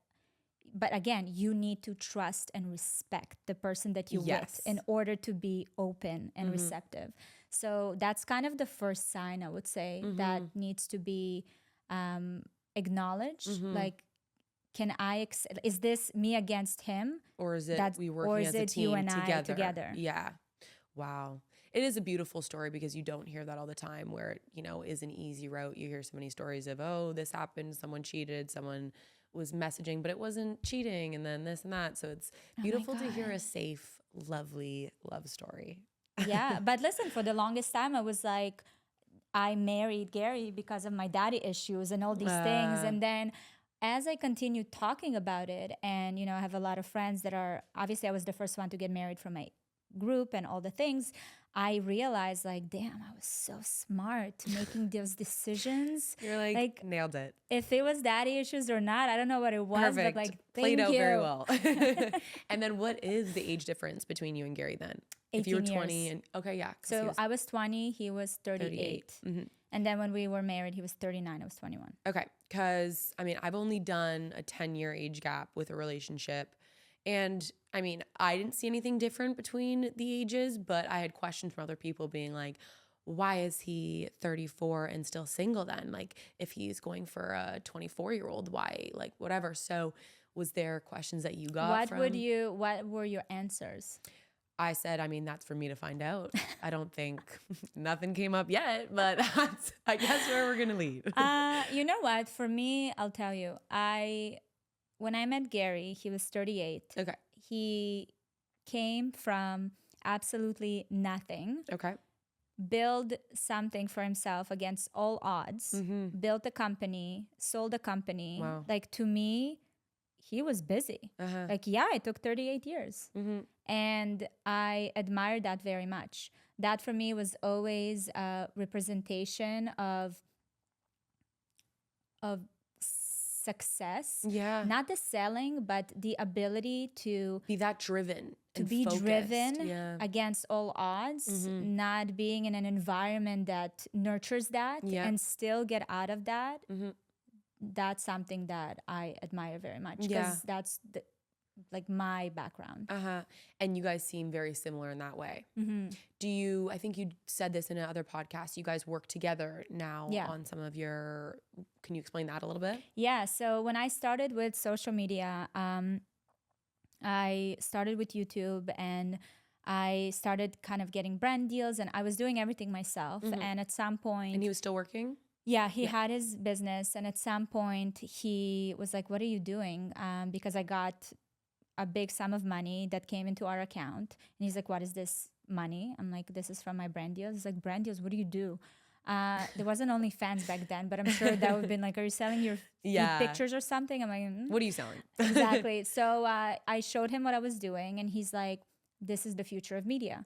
But again, you need to trust and respect the person that you're with in order to be open and receptive. So that's kind of the first sign, I would say, that needs to be acknowledged. Like, is this me against him? Or is it we working as a team you and I together? Yeah. Wow. It is a beautiful story because you don't hear that all the time, where it, you know, is an easy route. You hear so many stories of, oh, this happened, someone cheated, someone was messaging, but it wasn't cheating, and then this and that. So it's beautiful to hear a safe, lovely love story. Yeah. But listen, for the longest time, I was like, I married Gary because of my daddy issues and all these things. And then as I continued talking about it, and, you know, I have a lot of friends that are, obviously I was the first one to get married from my group and all the things, I realized like, damn, I was so smart making those decisions. You're like nailed it. If it was daddy issues or not, I don't know what it was. Perfect. But like, played out you. very well. And then what is the age difference between you and Gary then? 18 if you were 20 years. and okay, yeah. So I was 20, he was 38. And then when we were married, he was 39, I was 21. Okay. Because I mean, I've only done a 10-year age gap with a relationship. And I mean, I didn't see anything different between the ages, but I had questions from other people being like, why is he 34 and still single then? Like, if he's going for a 24-year-old, why? Like, whatever. So was there questions that you got What were your answers? I said, I mean, that's for me to find out. I don't think nothing came up yet, but that's, I guess, where we're going to lead. You know what? For me, I'll tell you, when I met Gary, he was 38. Okay. He came from absolutely nothing. Okay. Built something for himself against all odds. Built a company, sold a company. Wow. Like, to me, he was busy. Like, yeah, it took 38 years. And I admired that very much. That for me was always a representation of success. Yeah. Not the selling, but the ability to be that driven. To be focused. Driven against all odds, not being in an environment that nurtures that and still get out of that. That's something that I admire very much, because that's like my background. And you guys seem very similar in that way. I think you said this in another podcast, you guys work together now on some of your, can you explain that a little bit? Yeah. So when I started with social media, I started with YouTube, and I started kind of getting brand deals, and I was doing everything myself. And at some point... And he was still working? Yeah, he had his business. And at some point he was like, what are you doing? Because I got a big sum of money that came into our account. And he's like, what is this money? I'm like, this is from my brand deals. He's like, brand deals, what do you do? There wasn't OnlyFans back then, but I'm sure that would have been like, are you selling your feet pictures or something? I'm like, what are you selling? Exactly. So I showed him what I was doing, and he's like, this is the future of media.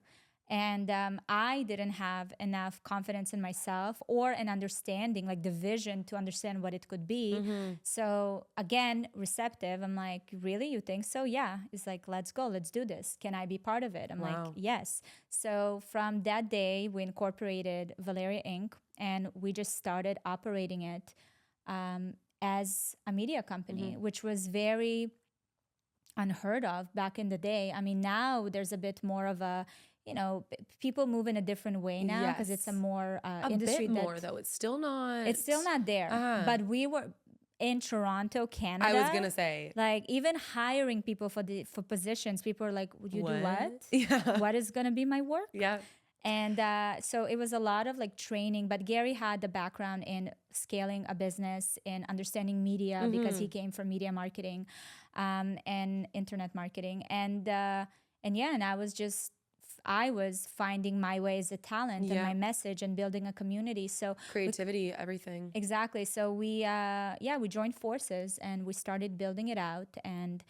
And I didn't have enough confidence in myself or an understanding, like the vision to understand what it could be. So again, receptive. I'm like, really? You think so? Yeah. It's like, let's go. Let's do this. Can I be part of it? I'm like, yes. So from that day, we incorporated Valeria Inc. and we just started operating it as a media company, which was very unheard of back in the day. I mean, now there's a bit more of a, people move in a different way now because it's a more industry. A bit more, though. It's still not there. But we were in Toronto, Canada. I was gonna say, like, even hiring people for positions, people are like, would you do what? Yeah. What is gonna be my work? Yeah. And so it was a lot of like training, but Gary had the background in scaling a business, in understanding media because he came from media marketing and internet marketing. And I was finding my way as a talent and my message and building a community. So creativity, everything. Exactly. So we joined forces and we started building it out, and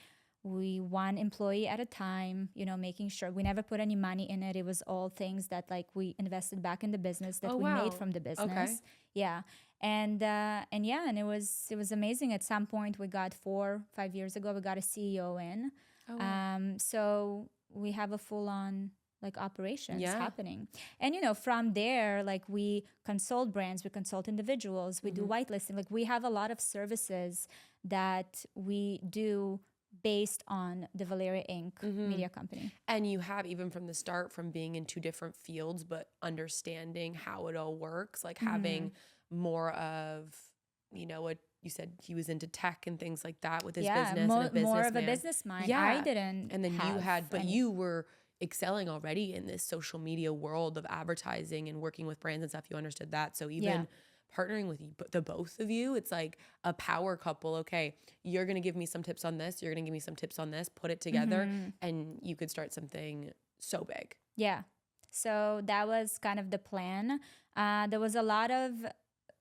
we one employee at a time, making sure we never put any money in it. It was all things that like we invested back in the business that we made from the business. Okay. Yeah. And it was amazing. At some point we got 4-5 years ago, we got a CEO in. Oh, wow. So we have a full on like operations happening. And, from there, like we consult brands, we consult individuals, we do whitelisting. Like we have a lot of services that we do based on the Valeria Inc. Media company. And you have, even from the start, from being in 2 different fields, but understanding how it all works, like having more of, what you said, he was into tech and things like that with his business. And a more of a business mind. Yeah. I didn't. And then you were excelling already in this social media world of advertising and working with brands and stuff. You understood that. So even partnering with the both of you, it's like a power couple. Okay, you're going to give me some tips on this. You're going to give me some tips on this. Put it together and you could start something so big. Yeah. So that was kind of the plan. There was a lot of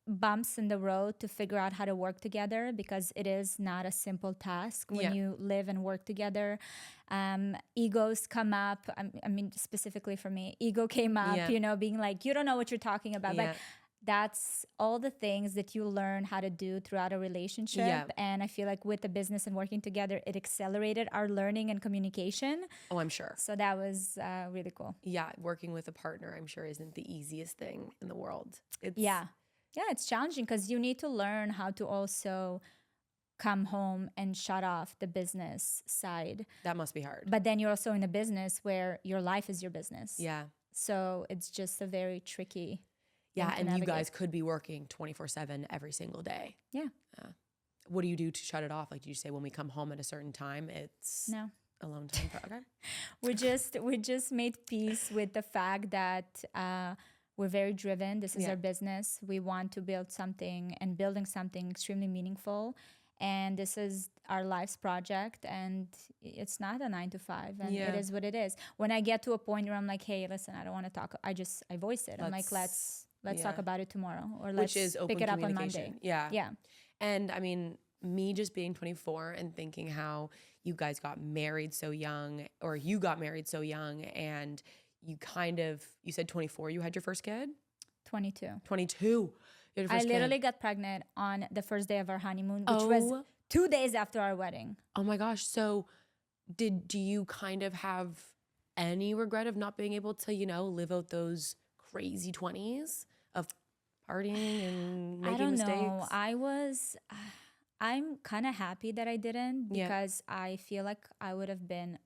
bumps in the road to figure out how to work together because it is not a simple task when you live and work together. Egos come up. I mean, specifically for me, ego came up, being like, you don't know what you're talking about. But that's all the things that you learn how to do throughout a relationship. Yeah. And I feel like with the business and working together, it accelerated our learning and communication. Oh, I'm sure. So that was really cool. Yeah. Working with a partner, I'm sure, isn't the easiest thing in the world. Yeah, it's challenging because you need to learn how to also come home and shut off the business side. That must be hard. But then you're also in a business where your life is your business. Yeah. So it's just a very tricky. Yeah, and you guys could be working 24/7 every single day. Yeah. What do you do to shut it off? Like, do you say when we come home at a certain time, it's alone time? Okay. we just made peace with the fact that we're very driven. This is our business. We want to build something and building something extremely meaningful. And this is our life's project, and it's not a 9 to 5, and it is what it is. When I get to a point where I'm like, hey, listen, I don't want to talk. I voice it. I'm like, let's talk about it tomorrow, or let's pick it up on Monday. Yeah. Yeah. And I mean, me just being 24 and thinking how you guys got married so young, or you got married so young, and you said 24, you had your first kid? 22. 22. I literally got pregnant on the first day of our honeymoon, which was 2 days after our wedding. Oh my gosh. So do you kind of have any regret of not being able to, live out those crazy 20s of partying and making mistakes? I don't know. I'm kind of happy that I didn't, Yeah. because I feel like I would have been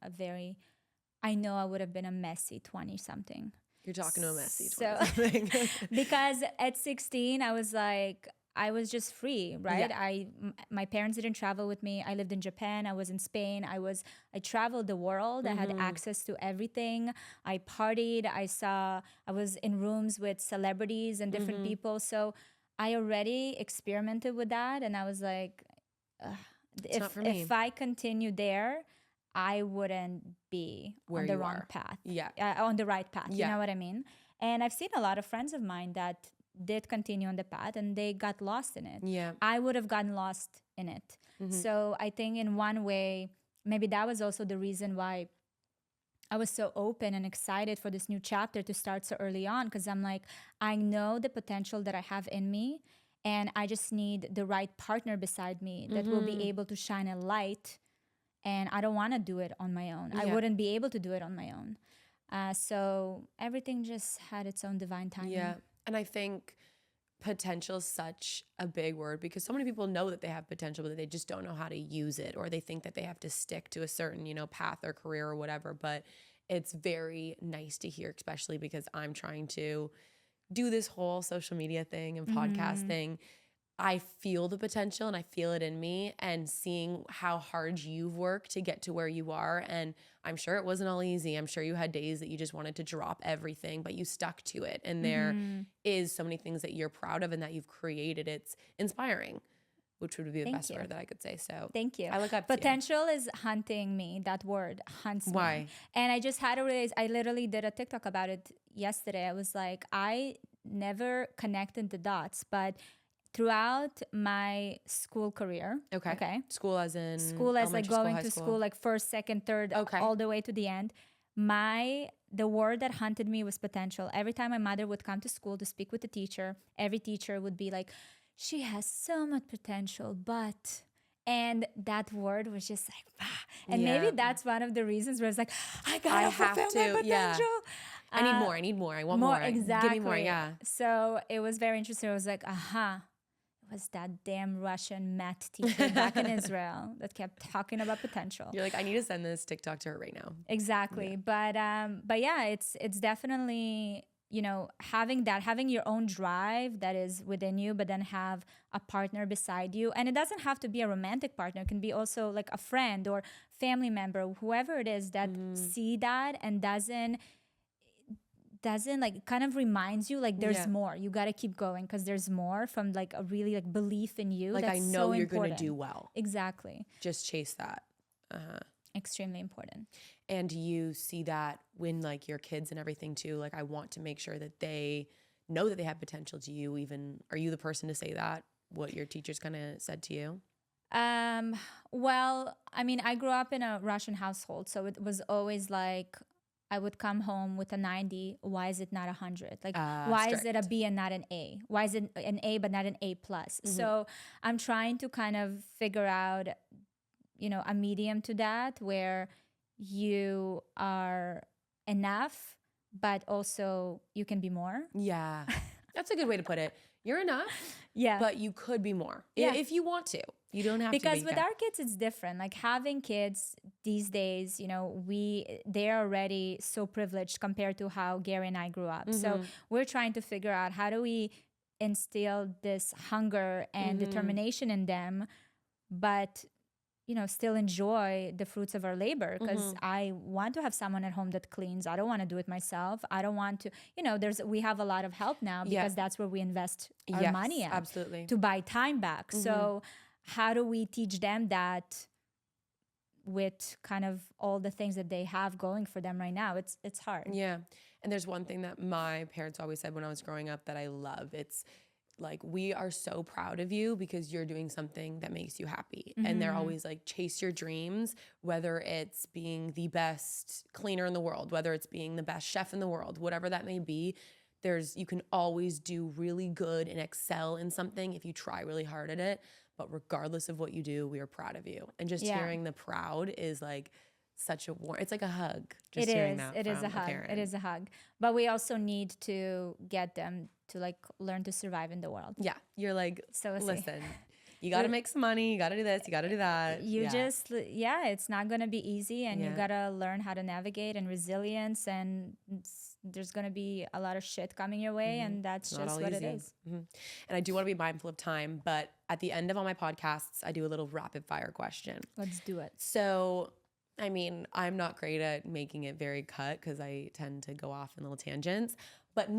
I know I would have been a messy 20 something. You're talking to a messy So, 20 something. because at 16, I was like, I was just free, right? Yeah. My parents didn't travel with me. I lived in Japan. I was in Spain. I traveled the world. I had access to everything. I partied. I was in rooms with celebrities and different people. So I already experimented with that. And I was like, "Ugh, It's not for me. if I continue there, I wouldn't be Where on the you wrong are. path, Yeah. on the right path. You Yeah. know what I mean? And I've seen a lot of friends of mine that did continue on the path and they got lost in it. Yeah. I would have gotten lost in it. So I think in one way, maybe that was also the reason why I was so open and excited for this new chapter to start so early on, because I'm like, I know the potential that I have in me, and I just need the right partner beside me that will be able to shine a light. And I don't want to do it on my own. I Yeah. wouldn't be able to do it on my own. So everything just had its own divine timing. Yeah. And I think potential is such a big word, because so many people know that they have potential, but they just don't know how to use it, or they think that they have to stick to a certain, path or career or whatever. But it's very nice to hear, especially because I'm trying to do this whole social media thing and podcast thing. I feel the potential and I feel it in me, and seeing how hard you've worked to get to where you are. And I'm sure it wasn't all easy. I'm sure you had days that you just wanted to drop everything, but you stuck to it. And there is so many things that you're proud of and that you've created. It's inspiring, which would be the best word that I could say. So Thank you. I look up to you. Potential is hunting me. That word hunts me. Why? And I just had to realize, I literally did a TikTok about it yesterday. I was like, I never connected the dots, but throughout my school career. Okay. School as in School as like elementary school, going high to school? school, like first, second, third, Okay. all the way to the end. The word that hunted me was potential. Every time my mother would come to school to speak with the teacher, every teacher would be like, she has so much potential, but... And that word was just like, ah. And maybe Yeah. that's one of the reasons where it's like, I I gotta have fulfill my to, yeah. potential. I need more. I need more. I want more. Exactly. Give me more. Yeah. So it was very interesting. I was like, it was that damn Russian math teacher back in Israel that kept talking about potential. You're like, I need to send this TikTok to her right now. Exactly. But yeah, it's definitely, having your own drive that is within you, but then have a partner beside you. And it doesn't have to be a romantic partner. It can be also like a friend or family member, whoever it is that see that and doesn't like, kind of reminds you like there's more. You got to keep going because there's more, from like a really like belief in you. Like, that's I know so you're going to important. do well. Exactly. Just chase that. Extremely important. And you see that when like your kids and everything too. Like, I want to make sure that they know that they have potential. To you even, are you the person to say that, what your teachers kind of said to you? Well, I mean, I grew up in a Russian household, so it was always like, I would come home with a 90. Why is it not 100? Like, why is it a B and not an A? Why is it an A but not an A plus? So I'm trying to kind of figure out, a medium to that, where you are enough, but also you can be more. Yeah. That's a good way to put it. You're enough, Yeah. but you could be more Yeah. if you want to. You don't have to. Because with our kids, it's different. Like, having kids these days, they're already so privileged compared to how Gary and I grew up. So we're trying to figure out, how do we instill this hunger and determination in them, but still enjoy the fruits of our labor, because I want to have someone at home that cleans. I don't want to do it myself. I don't want to, we have a lot of help now, because that's where we invest our money at. Absolutely. To buy time back. So how do we teach them that with kind of all the things that they have going for them right now? It's hard. Yeah. And there's one thing that my parents always said when I was growing up that I love. It's like, we are so proud of you because you're doing something that makes you happy. And they're always like, chase your dreams, whether it's being the best cleaner in the world, whether it's being the best chef in the world, whatever that may be. You can always do really good and excel in something if you try really hard at it. But regardless of what you do, we are proud of you. And just hearing the proud is like such a warm, it's like a hug. Just hearing that It is from a hug. parent. It is a hug. But we also need to get them to like learn to survive in the world. Yeah. You're like, So we'll see. listen, You got to make some money. You got to do this. You got to do that. It's not going to be easy, and you got to learn how to navigate and resilience, and there's going to be a lot of shit coming your way, and that's just what it is. And I do want to be mindful of time, but at the end of all my podcasts, I do a little rapid fire question. Let's do it. So, I mean, I'm not great at making it very cut because I tend to go off in little tangents. But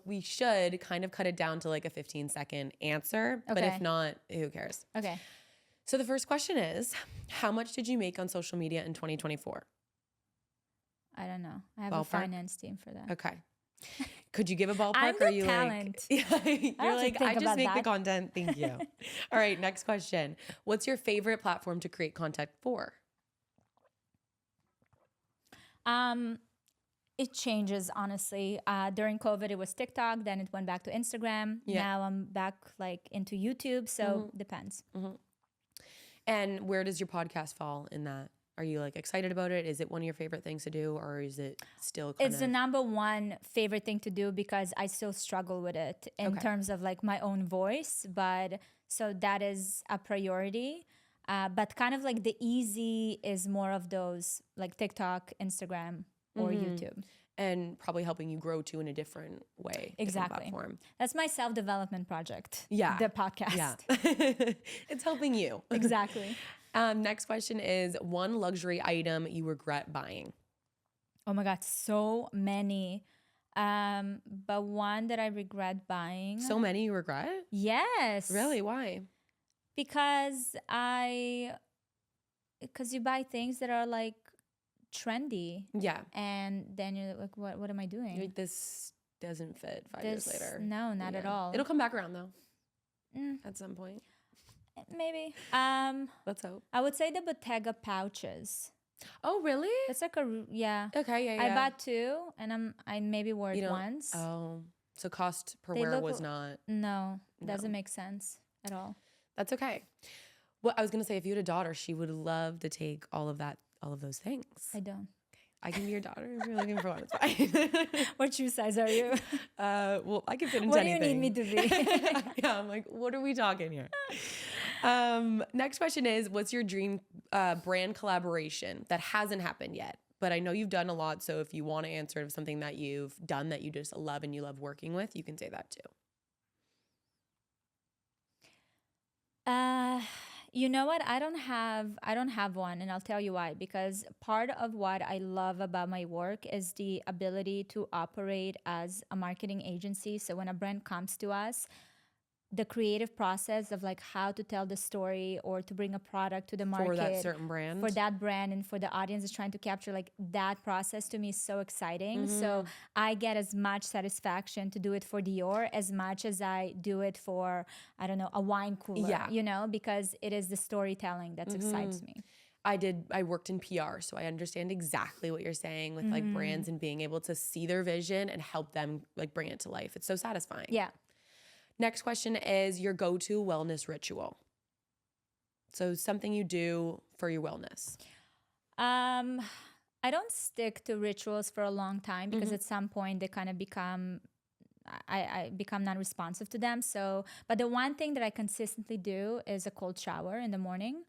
we should kind of cut it down to like a 15-second answer. Okay. But if not, who cares? Okay. So the first question is, how much did you make on social media in 2024? I don't know. I have a finance team for that. Okay. Could you give a ballpark? I'm or are you talent. Like, you're like, I just make the content. Thank you. All right. Next question. What's your favorite platform to create content for? It changes, honestly. During COVID, it was TikTok. Then it went back to Instagram. Yeah. Now I'm back like into YouTube. So depends. And where does your podcast fall in that? Are you like excited about it? Is it one of your favorite things to do, or is it still It's the number one favorite thing to do because I still struggle with it in terms of like my own voice. But so that is a priority. But kind of like the easy is more of those like TikTok, Instagram, or YouTube. And probably helping you grow too in a different way. Exactly. Different platform. That's my self-development project. Yeah. The podcast. Yeah. It's helping you. Exactly. Next question is one luxury item you regret buying. Oh my God, so many. But one that I regret buying. So many you regret? Yes. Really? Why? Because you buy things that are like trendy. Yeah. And then you're like, what am I doing? You're like, this doesn't fit 5 years later. No, not at all. It'll come back around though. At some point. Maybe. Let's hope. I would say the Bottega pouches. Oh, really? It's like yeah. Okay, yeah. I bought 2 and I maybe wore it once. Oh. So cost per wear was not. No, doesn't make sense at all. That's okay. Well, I was gonna say if you had a daughter, she would love to take all of those things. I don't. I can be your daughter if you're looking for one. It's fine. What shoe size are you? Well, I can fit into what anything. What do you need me to be? Yeah, I'm like, what are we talking here? Next question is, what's your dream brand collaboration that hasn't happened yet? But I know you've done a lot, so if you want to answer of something that you've done that you just love and you love working with, you can say that too. You know what? I don't have one, and I'll tell you why. Because part of what I love about my work is the ability to operate as a marketing agency. So when a brand comes to us, the creative process of like how to tell the story or to bring a product to the market for that certain brand, for that brand, and for the audience is trying to capture, like that process to me is so exciting. So I get as much satisfaction to do it for Dior as much as I do it for, I don't know, a wine cooler, you know, because it is the storytelling that excites me. I worked in PR, so I understand exactly what you're saying with like brands and being able to see their vision and help them like bring it to life. It's so satisfying. Yeah. Next question is your go-to wellness ritual. So something you do for your wellness. I don't stick to rituals for a long time because at some point they kind of become, I become non-responsive to them. So, but the one thing that I consistently do is a cold shower in the morning.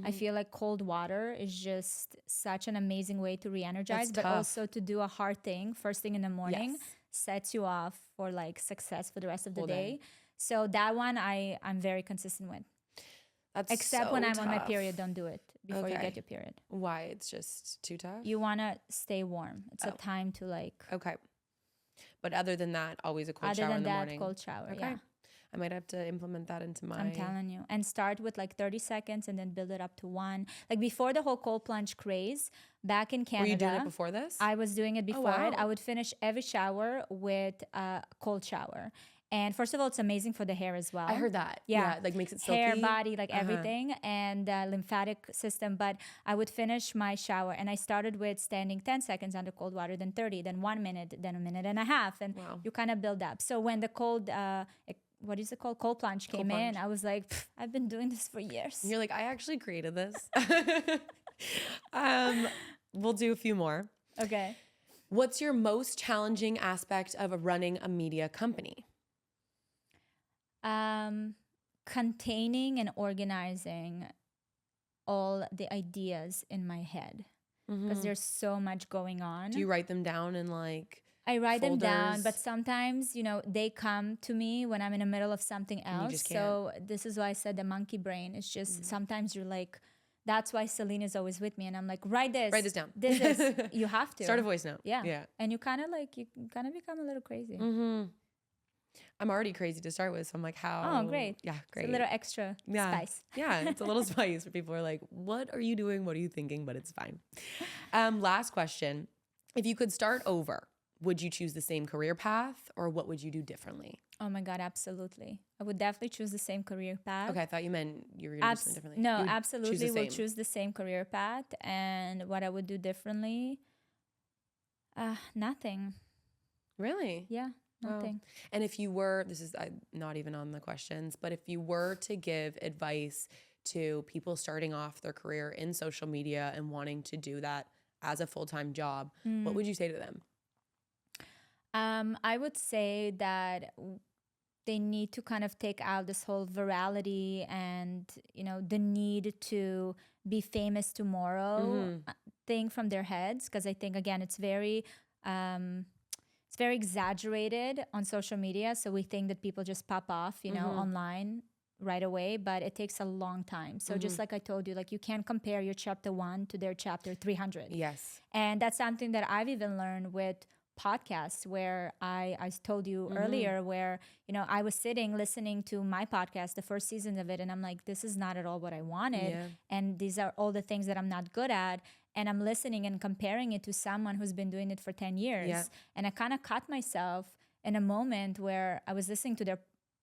I feel like cold water is just such an amazing way to re-energize, but also to do a hard thing first thing in the morning. Yes. Sets you off for like success for the rest of the day. So that one I'm very consistent with. That's except so when I'm tough. on my period, don't do it before you get your period. Why? It's just too tough? You want to stay warm. It's a time to like. Okay. But other than that, always a cold shower in the morning. Cold shower, okay. Yeah. I might have to implement that into my... I'm telling you. And start with like 30 seconds and then build it up to 1. Like before the whole cold plunge craze, back in Canada... Were you doing it before this? I was doing it before it. I would finish every shower with a cold shower. And first of all, it's amazing for the hair as well. I heard that. Yeah, like makes it silky. Hair, body, like everything. And lymphatic system. But I would finish my shower. And I started with standing 10 seconds under cold water, then 30, then 1 minute, then a minute and a half. And you kind of build up. So when the cold... what is it called? Cold plunge came in. I was like, I've been doing this for years. You're like, I actually created this. We'll do a few more. Okay. What's your most challenging aspect of running a media company? containing and organizing all the ideas in my head, because there's so much going on. Do you write them down in like I write them down, folders? but sometimes, they come to me when I'm in the middle of something else. just So this is why I said the monkey brain. It's just sometimes you're like, that's why Celine is always with me. And I'm like, write this down. This is, you have to. Start a voice note. Yeah. And you kind of become a little crazy. I'm already crazy to start with. So I'm like, how? Oh, great. Yeah, great. It's a little extra spice. Yeah, it's a little spice where people are like, what are you doing? What are you thinking? But it's fine. Last question. If you could start over, would you choose the same career path or what would you do differently? Oh my God, absolutely. I would definitely choose the same career path. Okay, I thought you meant you were going to do something differently. No, absolutely would choose the same career path. And what I would do differently? Nothing. Really? Yeah, nothing. Wow. And if you were, this is not even on the questions, but if you were to give advice to people starting off their career in social media and wanting to do that as a full-time job, what would you say to them? I would say that they need to kind of take out this whole virality and, the need to be famous tomorrow thing from their heads. Because I think, again, it's very exaggerated on social media. So we think that people just pop off, online right away, but it takes a long time. So just like I told you, like you can't compare your chapter 1 to their chapter 300. Yes. And that's something that I've even learned with podcasts, where I told you earlier, where, I was sitting listening to my podcast, the first season of it, and I'm like, this is not at all what I wanted. Yeah. And these are all the things that I'm not good at. And I'm listening and comparing it to someone who's been doing it for 10 years. Yeah. And I kind of caught myself in a moment where I was listening to their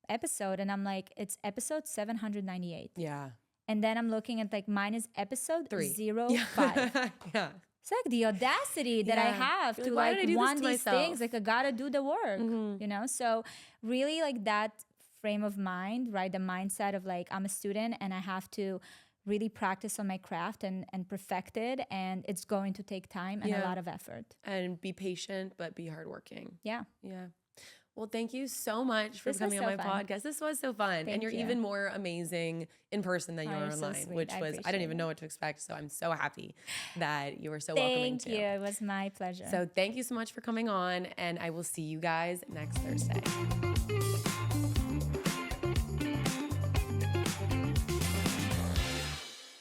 episode and I'm like, it's episode 798. Yeah. And then I'm looking at like, mine is episode 05. Yeah. It's like the audacity that I have to why like did I do want this to these myself? things. Like I gotta do the work, So really like that frame of mind, right? The mindset of like, I'm a student and I have to really practice on my craft and perfect it. And it's going to take time and a lot of effort. And be patient, but be hardworking. Yeah. Yeah. Well, thank you so much for This was coming on my so fun. podcast. This was so fun. And you're you. even more amazing in person than you are you're so online, sweet. which I was, I didn't appreciate even it. know what to expect. So I'm so happy that you were so welcoming too. Thank you. It was my pleasure. So thank you so much for coming on, and I will see you guys next Thursday.